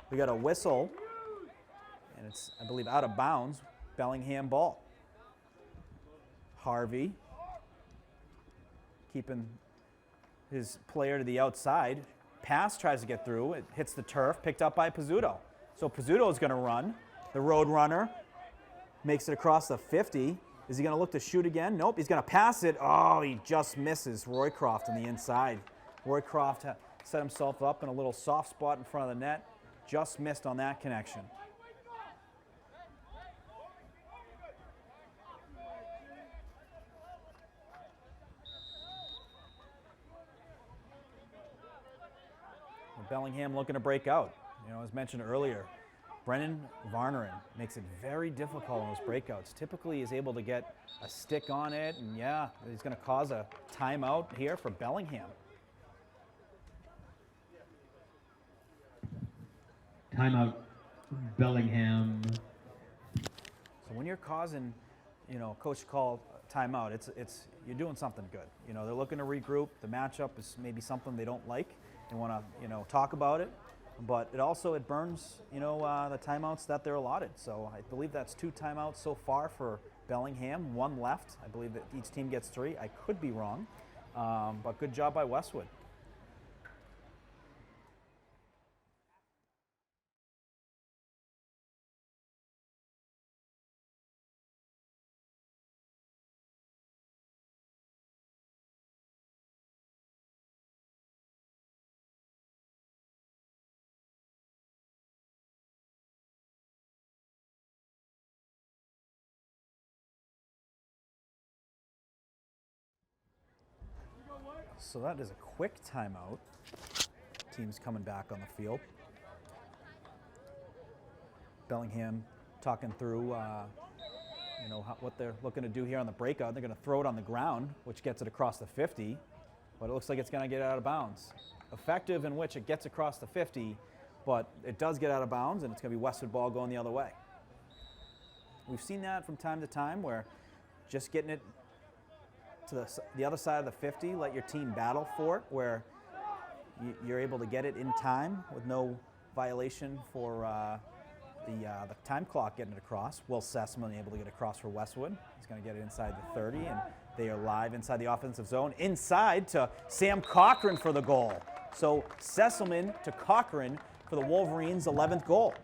Speaker 2: We got a whistle, and it's, I believe, out of bounds. Bellingham ball. Harvey keeping his player to the outside. Pass tries to get through. It hits the turf, picked up by Pizzuto. So Pizzuto is going to run. The road runner makes it across the 50. Is he going to look to shoot again? Nope. He's going to pass it. Oh, he just misses Roycroft on the inside. Roycroft set himself up in a little soft spot in front of the net. Just missed on that connection. Bellingham looking to break out. You know, as mentioned earlier, Brennan Varnerin makes it very difficult on those breakouts. Typically is able to get a stick on it, and yeah, he's going to cause a timeout here for Bellingham.
Speaker 1: Timeout, Bellingham.
Speaker 2: So when you're causing, you know, coach called timeout, it's you're doing something good. You know, they're looking to regroup. The matchup is maybe something they don't like. They want to, you know, talk about it. But it burns, you know, the timeouts that they're allotted. So I believe that's 2 timeouts so far for Bellingham, 1 left. I believe that each team gets 3. I could be wrong, but good job by Westwood. So that is a quick timeout. Team's coming back on the field. Bellingham talking through, you know, what they're looking to do here on the breakout. They're going to throw it on the ground, which gets it across the 50, but it looks like it's going to get out of bounds. Effective in which it gets across the 50, but it does get out of bounds, and it's going to be Westwood ball going the other way. We've seen that from time to time where just getting it to the other side of the 50, let your team battle for it, where you're able to get it in time with no violation for the time clock getting it across. Will Sesselman able to get across for Westwood. He's going to get it inside the 30, and they are live inside the offensive zone. Inside to Sam Cochran for the goal. So Sesselman to Cochran for the Wolverines' 11th goal.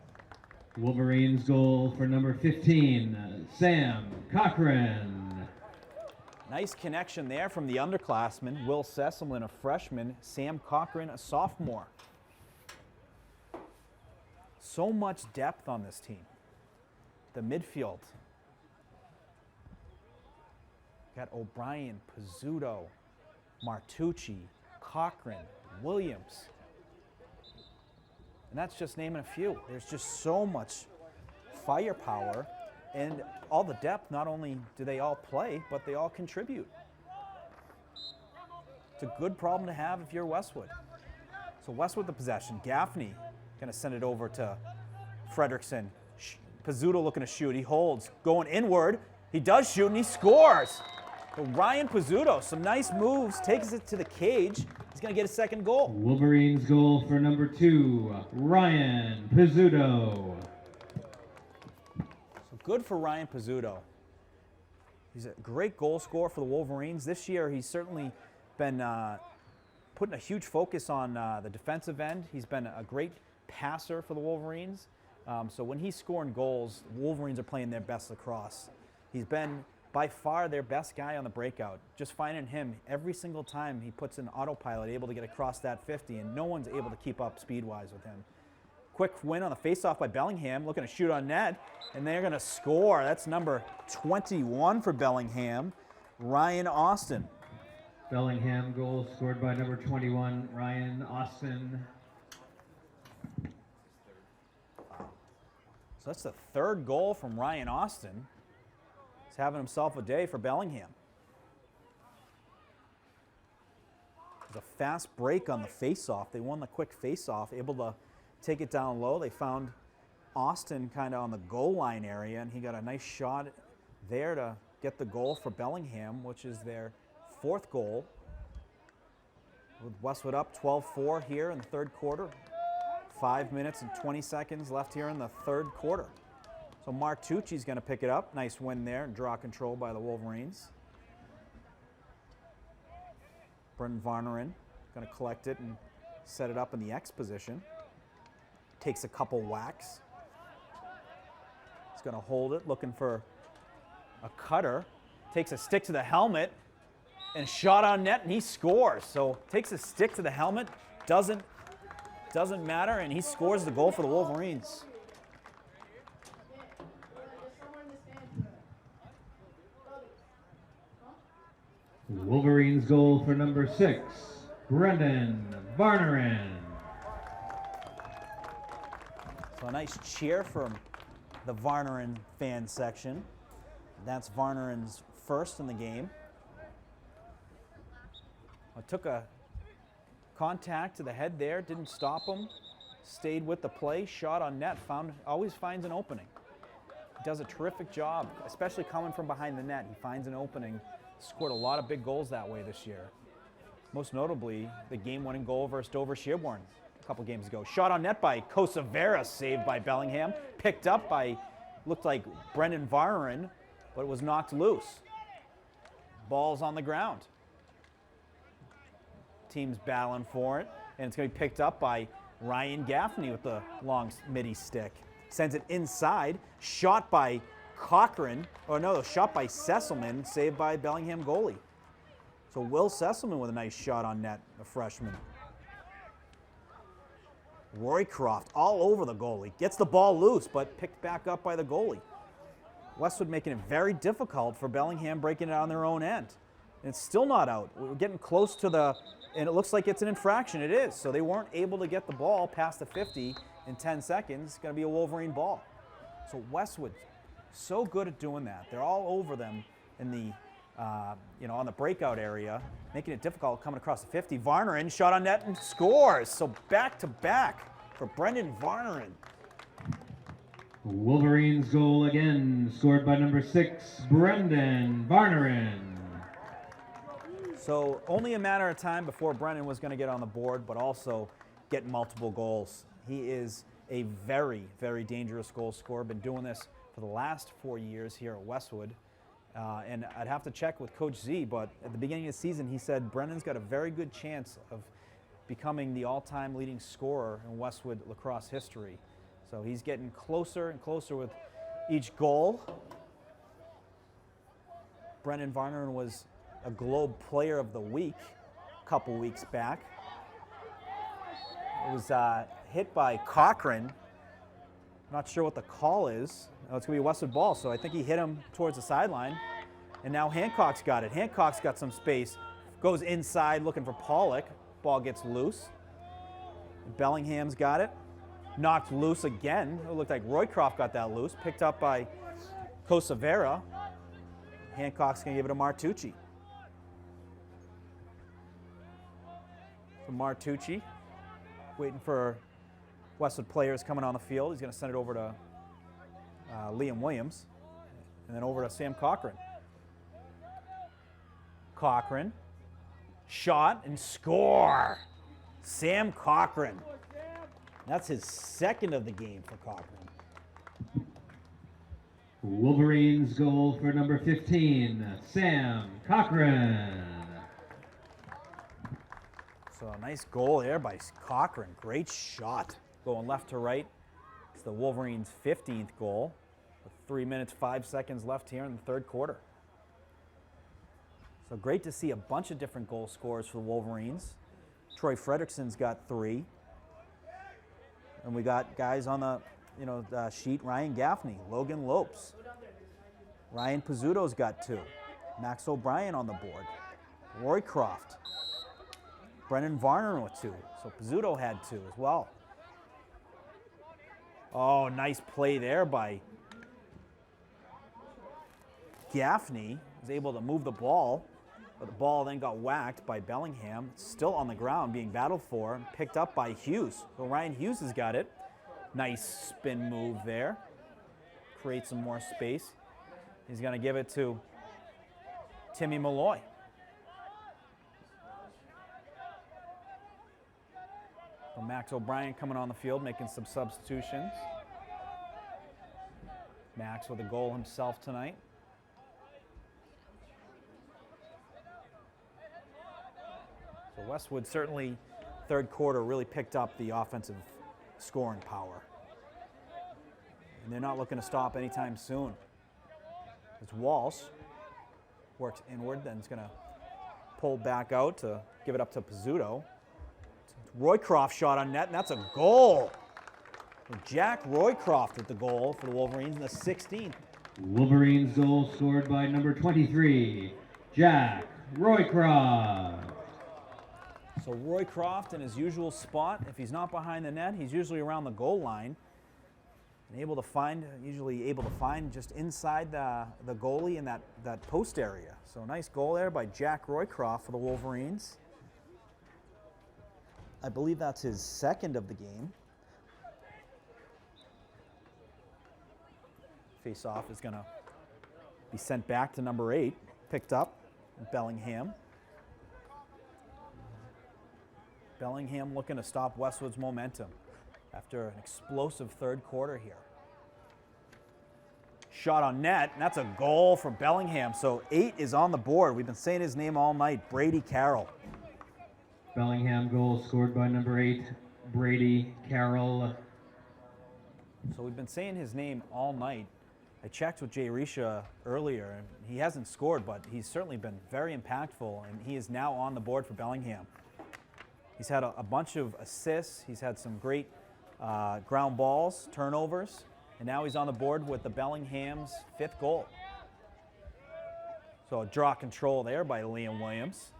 Speaker 1: Wolverines goal for number 15, Sam Cochran.
Speaker 2: Nice connection there from the underclassman, Will Sesselman, a freshman, Sam Cochran, a sophomore. So much depth on this team. The midfield. Got O'Brien, Pizzuto, Martucci, Cochran, Williams. And that's just naming a few. There's just so much firepower and all the depth. Not only do they all play, but they all contribute. It's a good problem to have if you're Westwood. So Westwood the possession. Gaffney going to send it over to Fredrickson. Pizzuto looking to shoot. He holds. Going inward. He does shoot and he scores. So Ryan Pizzuto, some nice moves, takes it to the cage. He's going to get a second goal.
Speaker 1: Wolverines goal for number 2, Ryan Pizzuto.
Speaker 2: So good for Ryan Pizzuto. He's a great goal scorer for the Wolverines. This year he's certainly been putting a huge focus on the defensive end. He's been a great passer for the Wolverines. So when he's scoring goals, the Wolverines are playing their best lacrosse. He's been by far their best guy on the breakout. Just finding him every single time he puts in autopilot, able to get across that 50, and no one's able to keep up speed-wise with him. Quick win on the face-off by Bellingham, looking to shoot on net, and they're going to score. That's number 21 for Bellingham, Ryan Austin.
Speaker 1: Bellingham goal scored by number 21, Ryan Austin.
Speaker 2: So that's the 3rd goal from Ryan Austin. He's having himself a day for Bellingham. There's a fast break on the face-off. They won the quick face-off, able to take it down low. They found Austin kind of on the goal line area, and he got a nice shot there to get the goal for Bellingham, which is their 4th goal. With Westwood up 12-4 here in the 3rd quarter. 5 minutes and 20 seconds left here in the 3rd quarter. So Martucci's going to pick it up. Nice win there and draw control by the Wolverines. Brendan Varnerin going to collect it and set it up in the X position. Takes a couple whacks. He's going to hold it, looking for a cutter. Takes a stick to the helmet and shot on net, and he scores. So takes a stick to the helmet, doesn't matter, and he scores the goal for the Wolverines.
Speaker 1: Wolverines goal for number 6, Brendan Varnerin.
Speaker 2: So a nice cheer from the Varneren fan section. That's Varneren's first in the game. Took a contact to the head there, didn't stop him, stayed with the play, shot on net, always finds an opening. He does a terrific job, especially coming from behind the net. He finds an opening, scored a lot of big goals that way this year. Most notably, the game-winning goal versus Dover Shearborn a couple games ago. Shot on net by Kosavera, saved by Bellingham, picked up by, looked like Brendan Varneren, but it was knocked loose. Ball's on the ground. Team's battling for it, and it's going to be picked up by Ryan Gaffney with the long midi stick. Sends it inside, shot by Cochran, shot by Sesselman, saved by Bellingham goalie. So Will Sesselman with a nice shot on net, the freshman. Roycroft all over the goalie, gets the ball loose, but picked back up by the goalie. Westwood making it very difficult for Bellingham, breaking it on their own end. And it's still not out. We're getting close to and it looks like it's an infraction. It is. So they weren't able to get the ball past the 50 in 10 seconds. It's going to be a Wolverine ball. So Westwood, so good at doing that. They're all over them in the, on the breakout area, making it difficult coming across the 50. Varneren shot on net and scores. So back to back for Brendan Varneren.
Speaker 1: Wolverines goal again, scored by number 6, Brendan Varneren.
Speaker 2: So only a matter of time before Brendan was going to get on the board, but also get multiple goals. He is a very, very dangerous goal scorer. Been doing this for the last 4 years here at Westwood. And I'd have to check with Coach Z, but at the beginning of the season, he said Brendan's got a very good chance of becoming the all-time leading scorer in Westwood lacrosse history. So he's getting closer and closer with each goal. Brendan Varneren was a Globe Player of the Week a couple weeks back. It was hit by Cochran. Not sure what the call is. Oh, it's going to be a Westwood ball, so I think he hit him towards the sideline. And now Hancock's got it. Hancock's got some space. Goes inside looking for Pollock. Ball gets loose. Bellingham's got it. Knocked loose again. It looked like Roycroft got that loose. Picked up by Kosavera. Hancock's going to give it to Martucci. So Martucci, waiting for Westwood players coming on the field. He's going to send it over to Liam Williams, and then over to Sam Cochran. Cochran, shot and score. Sam Cochran. That's his second of the game for Cochran.
Speaker 1: Wolverines goal for number 15, Sam Cochran.
Speaker 2: So a nice goal there by Cochran. Great shot. Going left to right. It's the Wolverines' 15th goal. With 3 minutes, 5 seconds left here in the third quarter. So great to see a bunch of different goal scorers for the Wolverines. Troy Fredrickson's got 3. And we got guys on the sheet, Ryan Gaffney, Logan Lopes. Ryan Pizzuto's got 2. Max O'Brien on the board. Roycroft. Brendan Varneren with 2. So Pizzuto had 2 as well. Oh, nice play there by Gaffney. Was able to move the ball, but the ball then got whacked by Bellingham. It's still on the ground being battled for, picked up by Hughes. So Ryan Hughes has got it. Nice spin move there. Create some more space. He's going to give it to Timmy Malloy. So Max O'Brien coming on the field, making some substitutions. Max with a goal himself tonight. So Westwood certainly, third quarter, really picked up the offensive scoring power. And they're not looking to stop anytime soon. It's Walsh, works inward, then it's going to pull back out to give it up to Pizzuto. Roycroft shot on net, and that's a goal. Jack Roycroft with the goal for the Wolverines in the 16th.
Speaker 1: Wolverines goal scored by number 23, Jack Roycroft.
Speaker 2: So Roycroft in his usual spot. If he's not behind the net, he's usually around the goal line. And usually able to find just inside the goalie in that post area. So nice goal there by Jack Roycroft for the Wolverines. I believe that's his second of the game. Face-off is going to be sent back to number 8, picked up, Bellingham. Bellingham looking to stop Westwood's momentum after an explosive third quarter here. Shot on net, and that's a goal for Bellingham. So 8 is on the board. We've been saying his name all night, Brady Carroll.
Speaker 1: Bellingham goal scored by number 8, Brady Carroll.
Speaker 2: So we've been saying his name all night. I checked with Jay Risha earlier, and he hasn't scored, but he's certainly been very impactful, and he is now on the board for Bellingham. He's had a bunch of assists. He's had some great ground balls, turnovers, and now he's on the board with the Bellingham's 5th goal. So a draw control there by Liam Williams.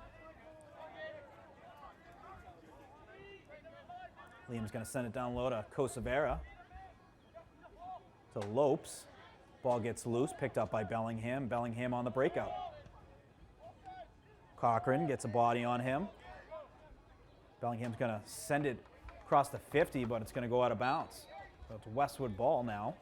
Speaker 2: Liam's going to send it down low to Kosavera. To Lopes. Ball gets loose, picked up by Bellingham. Bellingham on the breakout. Cochran gets a body on him. Bellingham's going to send it across the 50, but it's going to go out of bounds. So it's a Westwood ball now.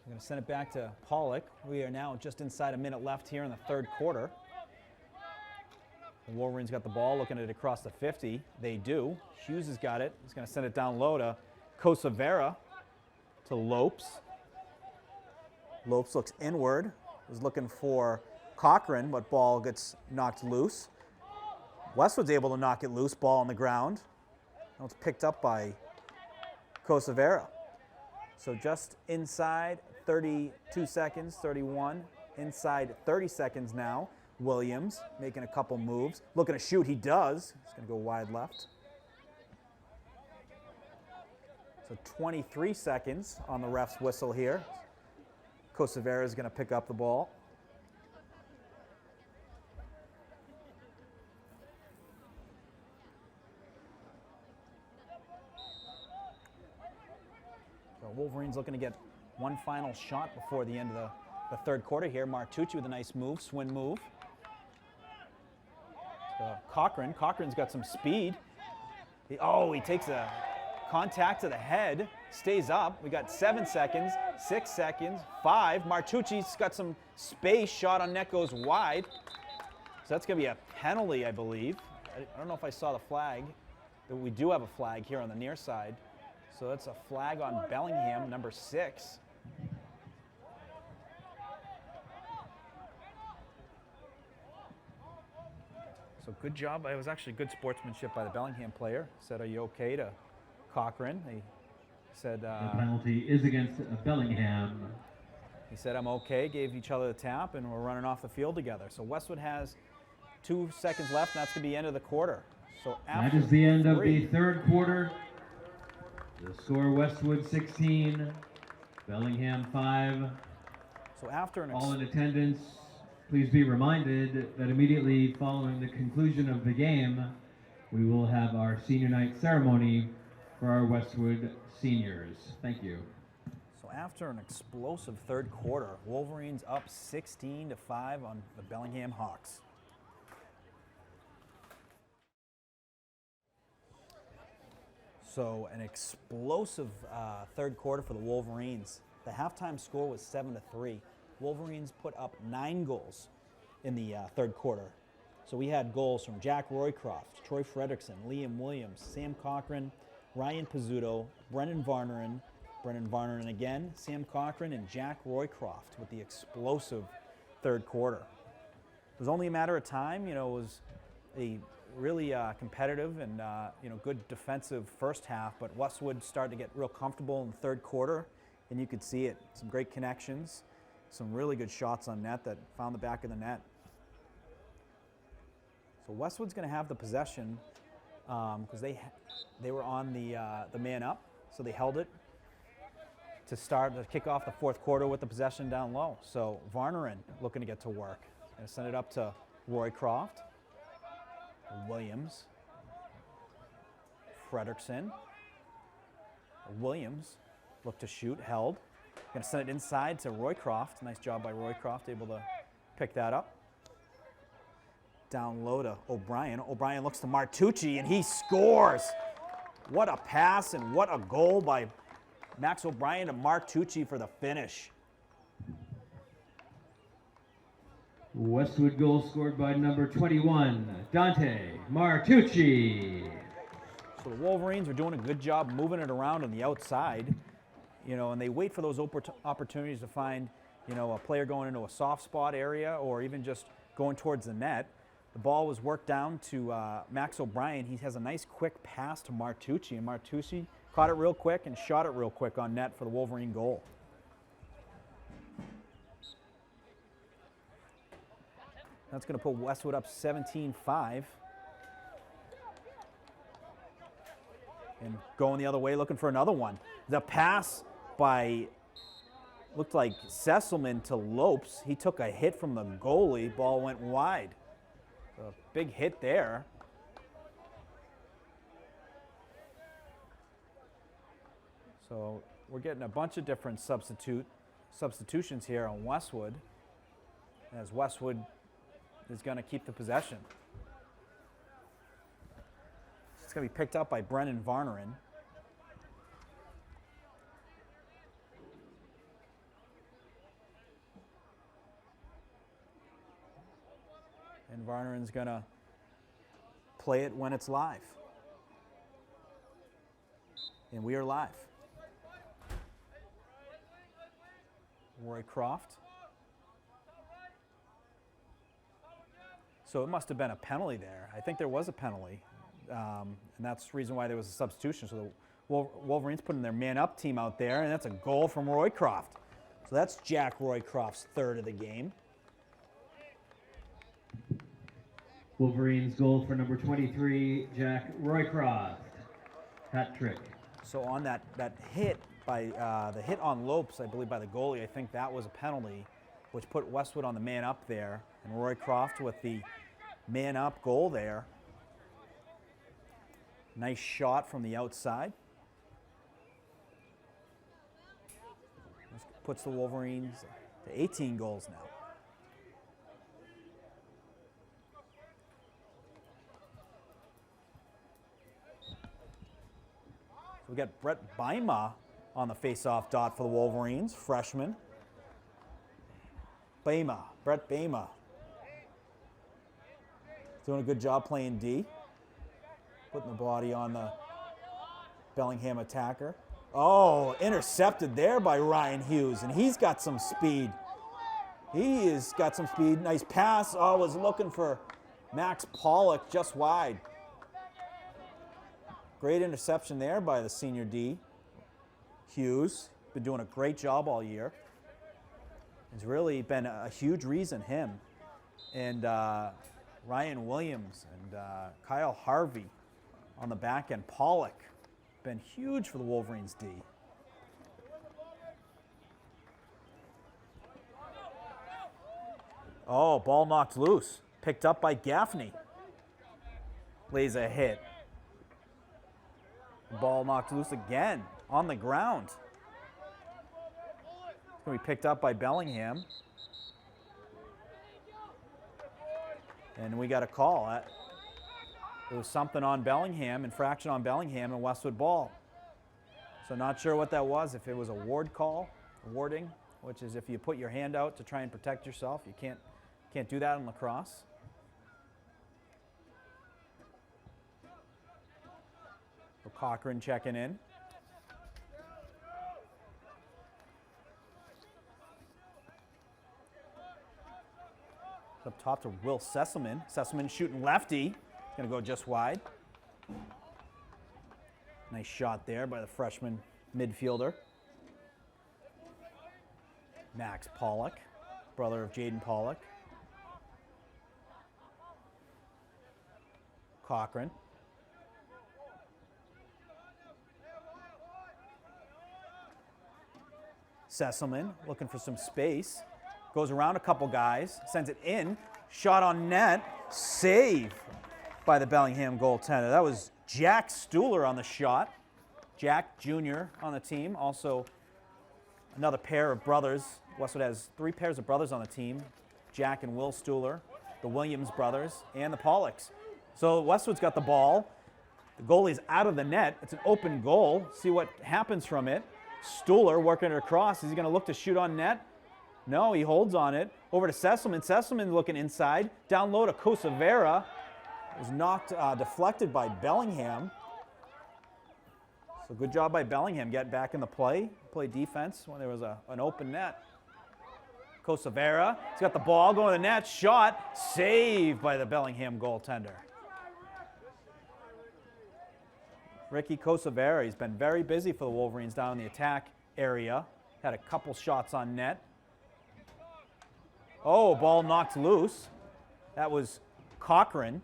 Speaker 2: I'm going to send it back to Pollock. We are now just inside a minute left here in the third quarter. The Wolverines got the ball, looking at it across the 50. They do. Hughes has got it. He's going to send it down low to Kosavera, to Lopes. Lopes looks inward. Was looking for Cochran, but ball gets knocked loose. Westwood's able to knock it loose, ball on the ground. Now it's picked up by Kosavera. So just inside 32 seconds, 31, inside 30 seconds now. Williams making a couple moves. Looking to shoot, he does. He's going to go wide left. So 23 seconds on the ref's whistle here. Kosavera is going to pick up the ball. So Wolverines looking to get one final shot before the end of the third quarter here. Martucci with a nice move, swing move. Cochran. Cochran's got some speed. He takes a contact to the head, stays up. We got 7 seconds, 6 seconds, 5. Martucci's got some space, shot on net goes wide. So that's going to be a penalty, I believe. I don't know if I saw the flag. We do have a flag here on the near side. So that's a flag on Bellingham, number 6. So good job. It was actually good sportsmanship by the Bellingham player. Said, "Are you okay?" to Cochran. He said,
Speaker 1: the penalty is against Bellingham.
Speaker 2: He said, "I'm okay." Gave each other the tap, and we're running off the field together. So Westwood has 2 seconds left, and that's going to be the end of the quarter. So
Speaker 1: that is the end of the third quarter. The score: Westwood 16, Bellingham 5.
Speaker 2: So after
Speaker 1: all in attendance, please be reminded that immediately following the conclusion of the game, we will have our senior night ceremony for our Westwood seniors. Thank you.
Speaker 2: So after an explosive third quarter, Wolverines up 16-5 on the Bellingham Hawks. So an explosive third quarter for the Wolverines. The halftime score was 7-3. Wolverines put up 9 goals in the third quarter. So we had goals from Jack Roycroft, Troy Fredrickson, Liam Williams, Sam Cochran, Ryan Pizzuto, Brendan Varneren again, Sam Cochran, and Jack Roycroft with the explosive third quarter. It was only a matter of time. It was a really competitive and good defensive first half, but Westwood started to get real comfortable in the third quarter, and you could see it. Some great connections. Some really good shots on net that found the back of the net. So Westwood's going to have the possession because they were on the man up, so they held it to kick off the fourth quarter with the possession down low. So Varneren looking to get to work. Going to send it up to Roycroft. Williams Frederickson. Williams looked to shoot, held. Going to send it inside to Roycroft. Nice job by Roycroft, able to pick that up. Down low to O'Brien. O'Brien looks to Martucci, and he scores. What a pass and what a goal by Max O'Brien to Martucci for the finish.
Speaker 1: Westwood goal scored by number 21, Dante Martucci.
Speaker 2: So the Wolverines are doing a good job moving it around on the outside, you know, and they wait for those opportunities to find, you know, a player going into a soft spot area or even just going towards the net. The ball was worked down to Max O'Brien. He has a nice quick pass to Martucci, and Martucci caught it real quick and shot it real quick on net for the Wolverine goal. That's going to put Westwood up 17-5. And going the other way, looking for another one. The pass by, looked like Sesselman to Lopes. He took a hit from the goalie. Ball went wide. A big hit there. So we're getting a bunch of different substitutions here on Westwood, as Westwood is going to keep the possession. It's going to be picked up by Brennan Varnerin. And Varnerin's going to play it when it's live. And we are live. Roycroft. So it must have been a penalty there. I think there was a penalty. And that's the reason why there was a substitution. So the Wolverines putting their man-up team out there, and that's a goal from Roycroft. So that's Jack Roycroft's third of the game.
Speaker 1: Wolverines goal for number 23, Jack Roycroft. Hat trick.
Speaker 2: So on that hit by the hit on Lopes, I believe by the goalie, I think that was a penalty, which put Westwood on the man-up there, and Roycroft with the man-up goal there. Nice shot from the outside. This puts the Wolverines to 18 goals now. So we got Brett Baima on the face-off dot for the Wolverines, freshman. Brett Baima. Doing a good job playing D. Putting the body on the Bellingham attacker. Oh, intercepted there by Ryan Hughes, and he's got some speed. He has got some speed. Nice pass. Oh, was looking for Max Pollock just wide. Great interception there by the senior D. Hughes, been doing a great job all year. It's really been a huge reason, him and Ryan Williams and Kyle Harvey on the back end. Pollock, been huge for the Wolverines D. Oh, ball knocked loose. Picked up by Gaffney. Lays a hit. Ball knocked loose again on the ground. It's going to be picked up by Bellingham. And we got a call. It was something on Bellingham, infraction on Bellingham, and Westwood ball. So not sure what that was, if it was a ward call, warding, which is if you put your hand out to try and protect yourself. You can't do that in lacrosse. So Cochran checking in. Up top to Will Sesselman. Sesselman shooting lefty. Gonna go just wide. Nice shot there by the freshman midfielder. Max Pollock, brother of Jaden Pollock. Cochran. Sesselman looking for some space. Goes around a couple guys, sends it in. Shot on net. Save by the Bellingham goaltender. That was Jack Stuhler on the shot. Jack Jr. on the team. Also another pair of brothers. Westwood has 3 pairs of brothers on the team. Jack and Will Stuhler, the Williams brothers, and the Pollocks. So Westwood's got the ball. The goalie's out of the net. It's an open goal. See what happens from it. Stuhler working it across. Is he going to look to shoot on net? No, he holds on it. Over to Sesselman. Sesselman looking inside. Down low to Kosavera. It was knocked, deflected by Bellingham. So good job by Bellingham getting back in the play defense when there was an open net. Kosavera, he's got the ball going to the net, shot, saved by the Bellingham goaltender. Ricky Kosavera, he's been very busy for the Wolverines down in the attack area. Had a couple shots on net. Oh, ball knocked loose. That was Cochran.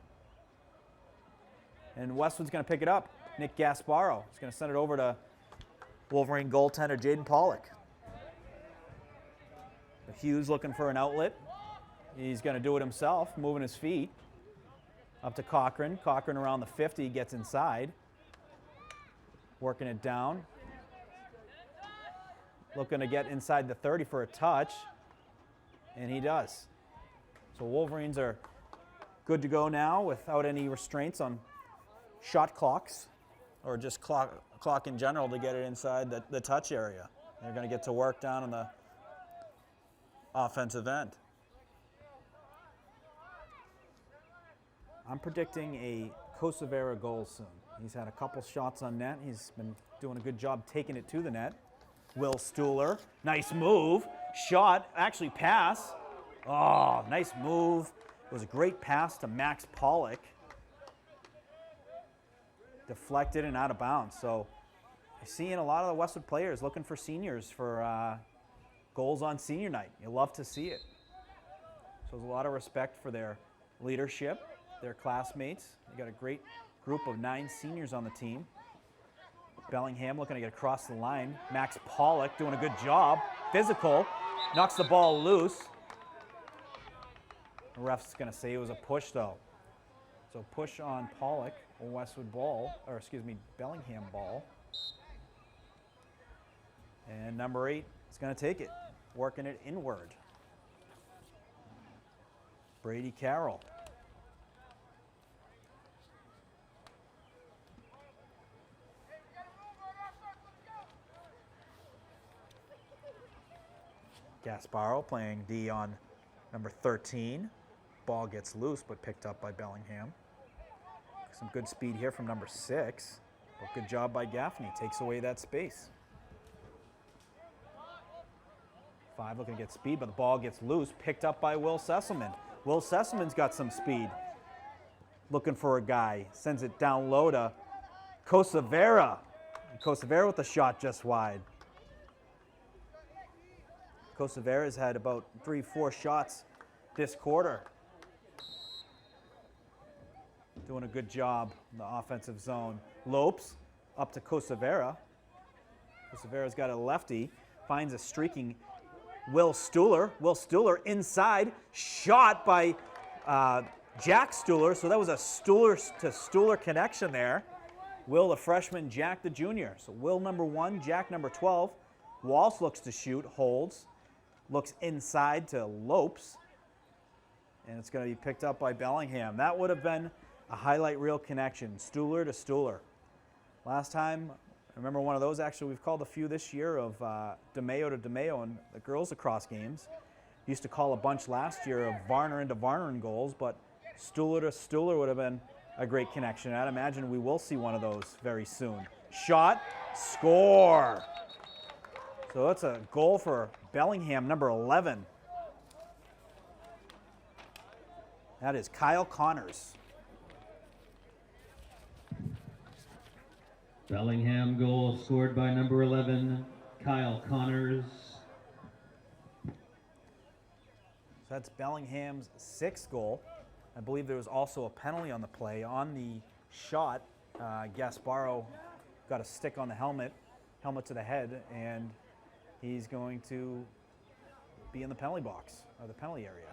Speaker 2: And Westwood's going to pick it up. Nick Gasparo is going to send it over to Wolverine goaltender Jaden Pollock. Hughes looking for an outlet. He's going to do it himself, moving his feet. Up to Cochran. Cochran around the 50, gets inside. Working it down. Looking to get inside the 30 for a touch. And he does. So Wolverines are good to go now without any restraints on shot clocks or just clock in general to get it inside the touch area. They're going to get to work down on the offensive end. I'm predicting a Kosavera goal soon. He's had a couple shots on net. He's been doing a good job taking it to the net. Will Stuhler, nice move. Shot, actually pass. Oh, nice move. It was a great pass to Max Pollock. Deflected and out of bounds. So you're seeing a lot of the Westwood players looking for seniors for goals on senior night. You love to see it. So there's a lot of respect for their leadership, their classmates. You got a great group of 9 seniors on the team. Bellingham looking to get across the line. Max Pollock doing a good job. Physical. Knocks the ball loose. The ref's going to say it was a push, though. So push on Pollock, a Westwood ball, or excuse me, Bellingham ball. And number 8 is going to take it, working it inward. Brady Carroll. Gasparo playing D on number 13. Ball gets loose, but picked up by Bellingham. Some good speed here from number 6. But good job by Gaffney. Takes away that space. 5 looking to get speed, but the ball gets loose. Picked up by Will Sesselman. Will Sesselman's got some speed. Looking for a guy. Sends it down low to Kosavera. And Kosavera with the shot just wide. Kosavera's had about 3-4 shots this quarter. Doing a good job in the offensive zone. Lopes up to Kosavera. Kosavera's got a lefty. Finds a streaking Will Stuhler. Will Stuhler inside. Shot by Jack Stuhler. So that was a Stuhler to Stuhler connection there. Will the freshman, Jack the junior. So Will number 1, Jack number 12. Walsh looks to shoot, holds. Looks inside to Lopes. And it's going to be picked up by Bellingham. That would have been a highlight reel connection, Stuhler to Stuhler. Last time, I remember one of those, actually we've called a few this year of DeMayo to DeMayo in the girls lacrosse games. Used to call a bunch last year of Varner into Varner in goals, but Stuhler to Stuhler would have been a great connection. I'd imagine we will see one of those very soon. Shot, score. So that's a goal for Bellingham, number 11. That is Kyle Connors.
Speaker 1: Bellingham goal scored by number 11, Kyle Connors.
Speaker 2: So that's Bellingham's 6th goal. I believe there was also a penalty on the play. On the shot, Gasparo got a stick on the helmet to the head, and he's going to be in the penalty box, or the penalty area.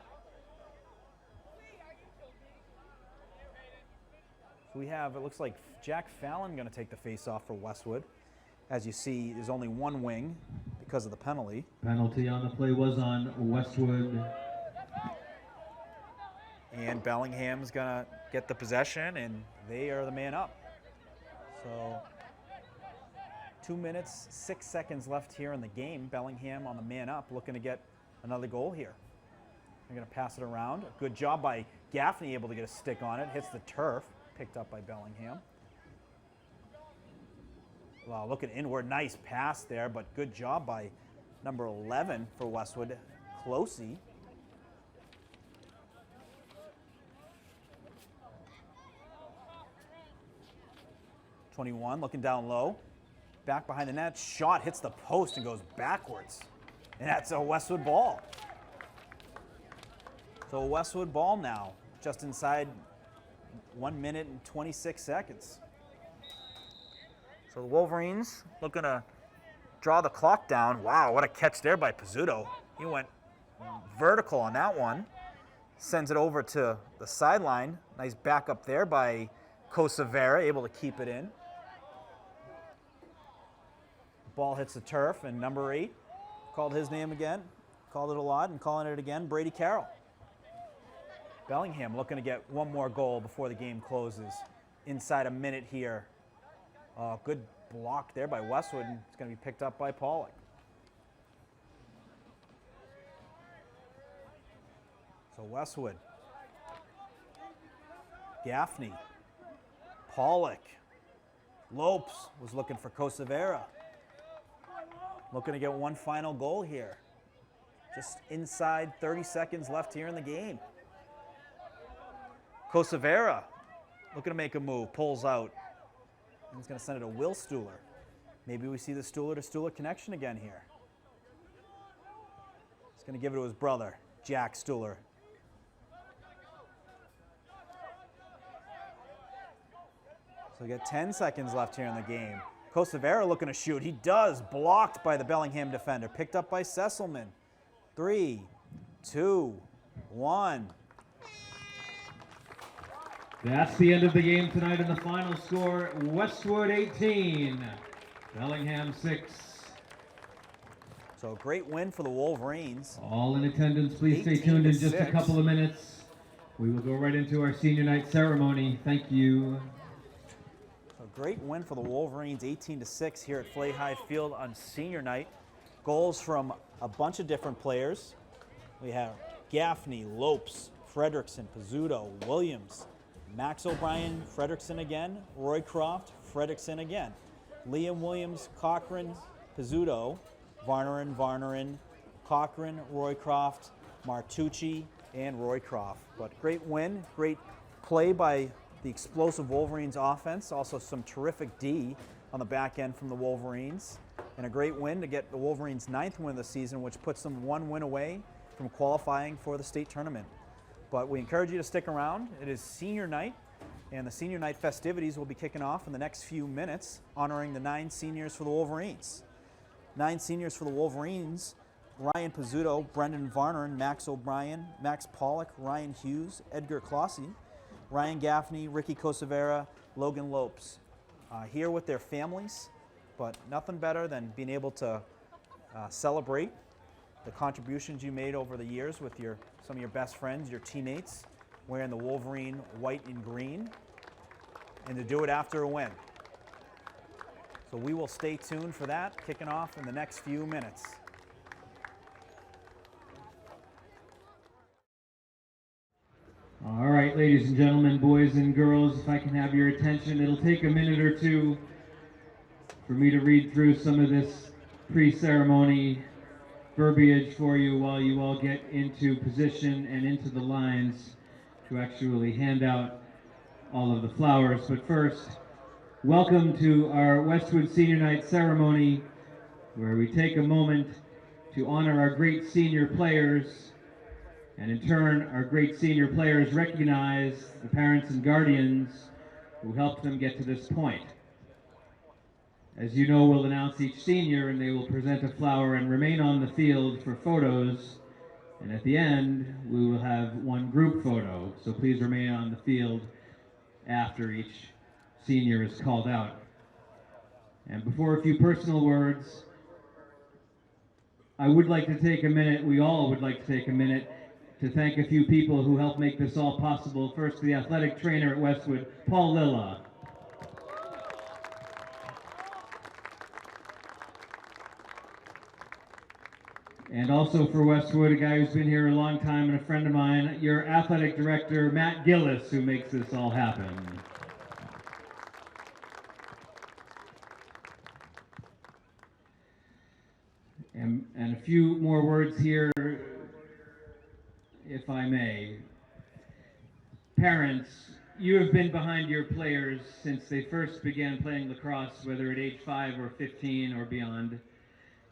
Speaker 2: So we have, it looks like Jack Fallon going to take the face-off for Westwood. As you see, there's only one wing because of the penalty.
Speaker 1: Penalty on the play was on Westwood.
Speaker 2: And Bellingham's going to get the possession, and they are the man up. So 2 minutes, 6 seconds left here in the game. Bellingham on the man up, looking to get another goal here. They're going to pass it around. A good job by Gaffney, able to get a stick on it. Hits the turf, picked up by Bellingham. Wow, look at inward. Nice pass there, but good job by number 11 for Westwood, Closey. .21, looking down low. Back behind the net, shot hits the post and goes backwards. And that's a Westwood ball. So a Westwood ball now, just inside 1 minute and 26 seconds. So the Wolverines looking to draw the clock down. Wow, what a catch there by Pizzuto. He went vertical on that one. Sends it over to the sideline. Nice backup there by Kosavera, able to keep it in. Ball hits the turf, and number 8 called his name again. Called it a lot, and calling it again, Brady Carroll. Bellingham looking to get one more goal before the game closes. Inside a minute here. Good block there by Westwood, and it's going to be picked up by Pollock. So Westwood. Gaffney. Pollock. Lopes was looking for Kosavera. Looking to get one final goal here. Just inside 30 seconds left here in the game. Kosavera looking to make a move, pulls out. And he's going to send it to Will Stuhler. Maybe we see the Stuhler to Stuhler connection again here. He's going to give it to his brother, Jack Stuhler. So we got 10 seconds left here in the game. Kosavera looking to shoot. He does. Blocked by the Bellingham defender. Picked up by Sesselman. 3, 2, 1.
Speaker 1: That's the end of the game tonight, and the final score, Westwood 18, Bellingham 6.
Speaker 2: So a great win for the Wolverines.
Speaker 1: All in attendance, please stay tuned in just a couple of minutes. We will go right into our senior night ceremony. Thank you.
Speaker 2: A great win for the Wolverines, 18-6 here at Flay High Field on senior night. Goals from a bunch of different players. We have Gaffney, Lopes, Fredrickson, Pizzuto, Williams, Max O'Brien, Fredrickson again, Roycroft, Fredrickson again. Liam Williams, Cochran, Pizzuto, Varnerin, Cochran, Roycroft, Martucci, and Roycroft. But great win, great play by the explosive Wolverines offense. Also some terrific D on the back end from the Wolverines. And a great win to get the Wolverines' 9th win of the season, which puts them one win away from qualifying for the state tournament. But we encourage you to stick around. It is senior night, and the senior night festivities will be kicking off in the next few minutes, honoring the 9 seniors for the Wolverines. 9 seniors for the Wolverines: Ryan Pizzuto, Brendan Varnerin, Max O'Brien, Max Pollock, Ryan Hughes, Edgar Clossy, Ryan Gaffney, Ricky Kosavera, Logan Lopes. Here with their families, but nothing better than being able to celebrate the contributions you made over the years with some of your best friends, your teammates, wearing the Wolverine white and green, and to do it after a win. So we will stay tuned for that, kicking off in the next few minutes.
Speaker 1: All right, ladies and gentlemen, boys and girls, if I can have your attention, it'll take a minute or two for me to read through some of this pre-ceremony verbiage for you while you all get into position and into the lines to actually hand out all of the flowers. But first, welcome to our Westwood Senior Night ceremony, where we take a moment to honor our great senior players, and in turn, our great senior players recognize the parents and guardians who helped them get to this point. As you know, we'll announce each senior, and they will present a flower and remain on the field for photos. And at the end, we will have one group photo. So please remain on the field after each senior is called out. And before a few personal words, I would like to take a minute, we all would like to take a minute to thank a few people who helped make this all possible. First, the athletic trainer at Westwood, Paul Lilla. And also for Westwood, a guy who's been here a long time and a friend of mine, your athletic director, Matt Gillis, who makes this all happen. And a few more words here, if I may. Parents, you have been behind your players since they first began playing lacrosse, whether at age 5 or 15 or beyond.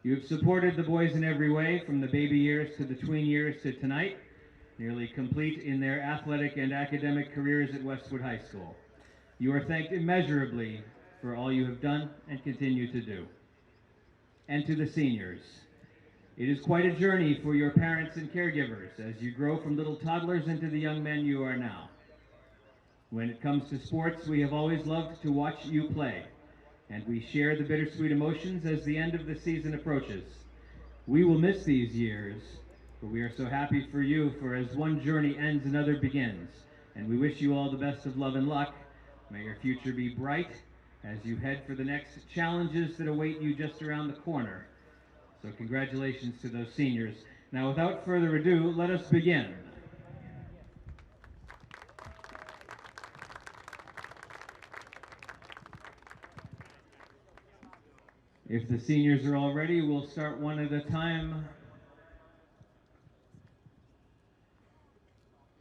Speaker 1: You have supported the boys in every way, from the baby years to the tween years to tonight, nearly complete in their athletic and academic careers at Westwood High School. You are thanked immeasurably for all you have done and continue to do. And to the seniors, it is quite a journey for your parents and caregivers as you grow from little toddlers into the young men you are now. When it comes to sports, we have always loved to watch you play, and we share the bittersweet emotions as the end of the season approaches. We will miss these years, but we are so happy for you, for as one journey ends, another begins, and we wish you all the best of love and luck. May your future be bright as you head for the next challenges that await you just around the corner. So congratulations to those seniors. Now, without further ado, let us begin. If the seniors are all ready, we'll start one at a time.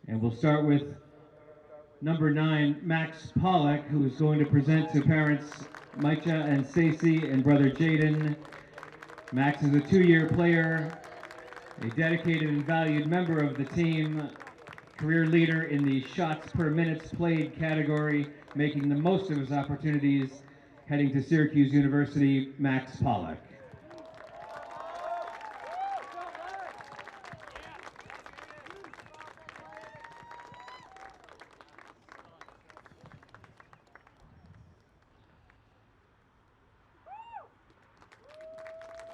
Speaker 1: And we'll start with number 9, Max Pollack, who is going to present to parents Micah and Stacy and brother Jaden. Max is a 2-year player, a dedicated and valued member of the team, career leader in the shots per minutes played category, making the most of his opportunities. Heading to Syracuse University, Max Pollack.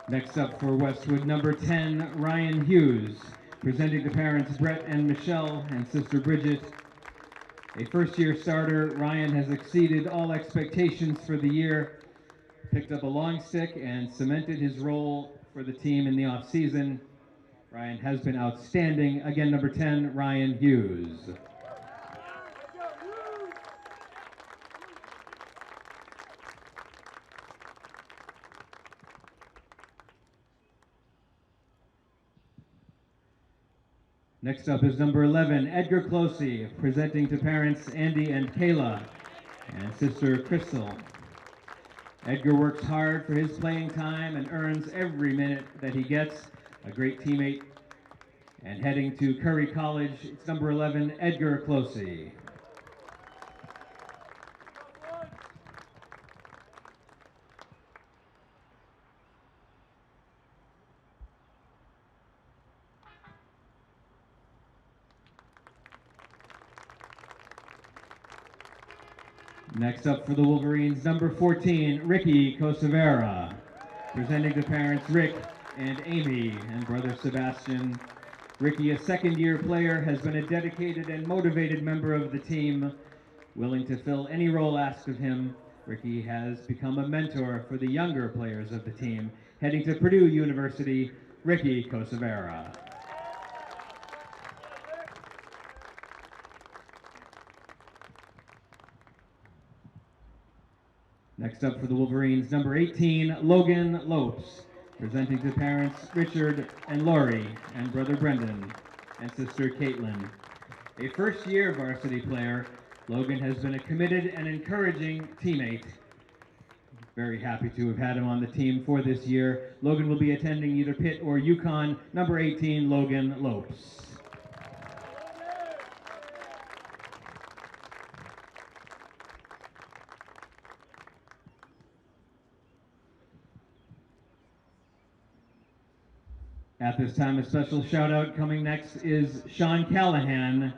Speaker 1: Next up for Westwood, number 10, Ryan Hughes, presenting to parents Brett and Michelle and sister Bridget. A first-year starter, Ryan has exceeded all expectations for the year, picked up a long stick and cemented his role for the team in the off-season. Ryan has been outstanding. Again, number 10, Ryan Hughes. Next up is number 11, Edgar Closey, presenting to parents Andy and Kayla and sister Crystal. Edgar works hard for his playing time and earns every minute that he gets. A great teammate. And heading to Curry College, it's number 11, Edgar Closey. Next up for the Wolverines, number 14, Ricky Cosavera, presenting to parents Rick and Amy and brother Sebastian. Ricky, a second-year player, has been a dedicated and motivated member of the team, willing to fill any role asked of him. Ricky has become a mentor for the younger players of the team. Heading to Purdue University, Ricky Cosavera. Next up for the Wolverines, number 18, Logan Lopes, presenting to parents Richard and Lori and brother Brendan and sister Caitlin. A first-year varsity player, Logan has been a committed and encouraging teammate. Very happy to have had him on the team for this year. Logan will be attending either Pitt or UConn. Number 18, Logan Lopes. At this time, a special shout out coming next is Sean Callahan,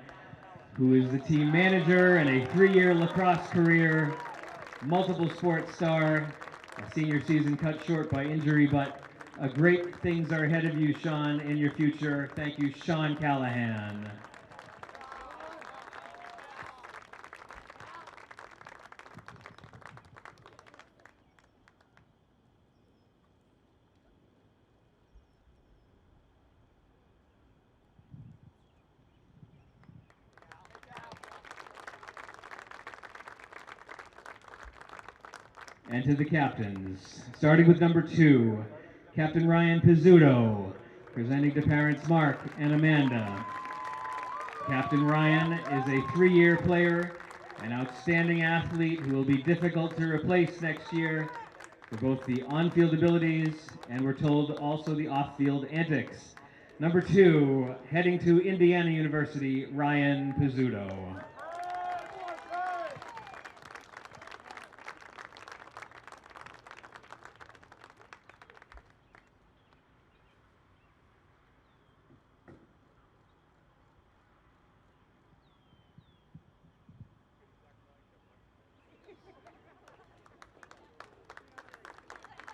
Speaker 1: who is the team manager and a 3-year lacrosse career, multiple sports star, a senior season cut short by injury, but great things are ahead of you, Sean, in your future. Thank you, Sean Callahan. And to the captains, starting with number 2, Captain Ryan Pizzuto, presenting to parents Mark and Amanda. Captain Ryan is a 3-year player, an outstanding athlete who will be difficult to replace next year for both the on-field abilities and, we're told, also the off-field antics. Number 2, heading to Indiana University, Ryan Pizzuto.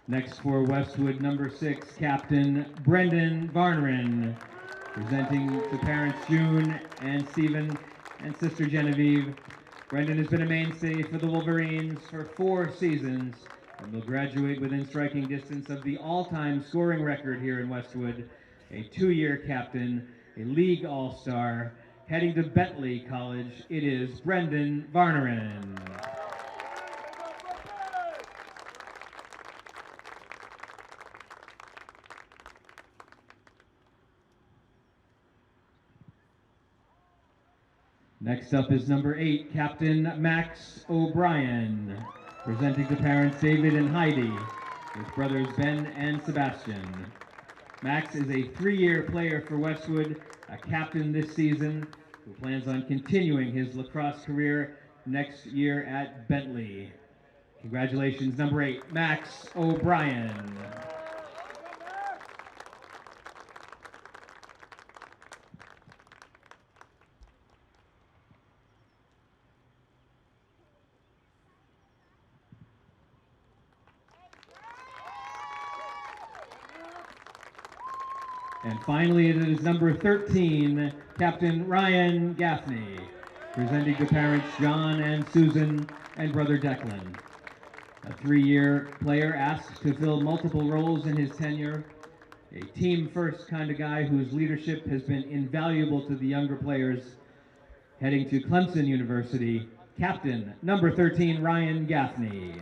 Speaker 1: Next for Westwood, number 6, Captain Brendan Varnerin, presenting to parents June and Stephen and sister Genevieve. Brendan has been a mainstay for the Wolverines for 4 seasons and will graduate within striking distance of the all-time scoring record here in Westwood. A 2-year captain, a league all-star, heading to Bentley College, it is Brendan Varnerin. Next up is number 8, Captain Max O'Brien, presenting to parents David and Heidi, with brothers Ben and Sebastian. Max is a 3-year player for Westwood, a captain this season, who plans on continuing his lacrosse career next year at Bentley. Congratulations, number 8, Max O'Brien. And finally, it is number 13, Captain Ryan Gaffney, presenting to parents John and Susan and brother Declan. A 3-year player asked to fill multiple roles in his tenure, a team-first kind of guy whose leadership has been invaluable to the younger players. Heading to Clemson University, Captain number 13, Ryan Gaffney.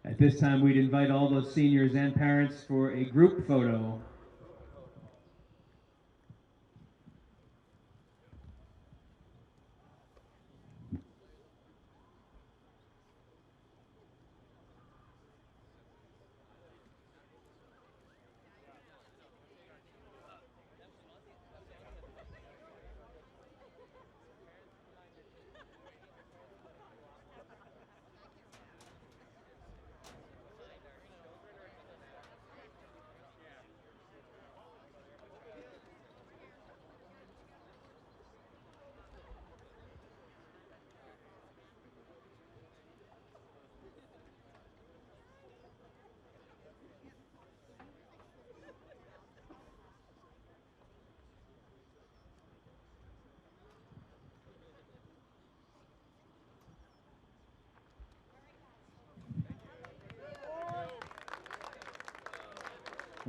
Speaker 1: At this time, we'd invite all those seniors and parents for a group photo.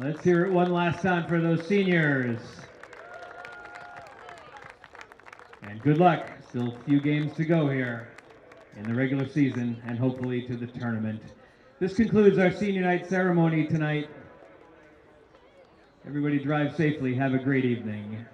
Speaker 1: Let's hear it one last time for those seniors. And good luck. Still a few games to go here in the regular season and hopefully to the tournament. This concludes our senior night ceremony tonight. Everybody drive safely. Have a great evening.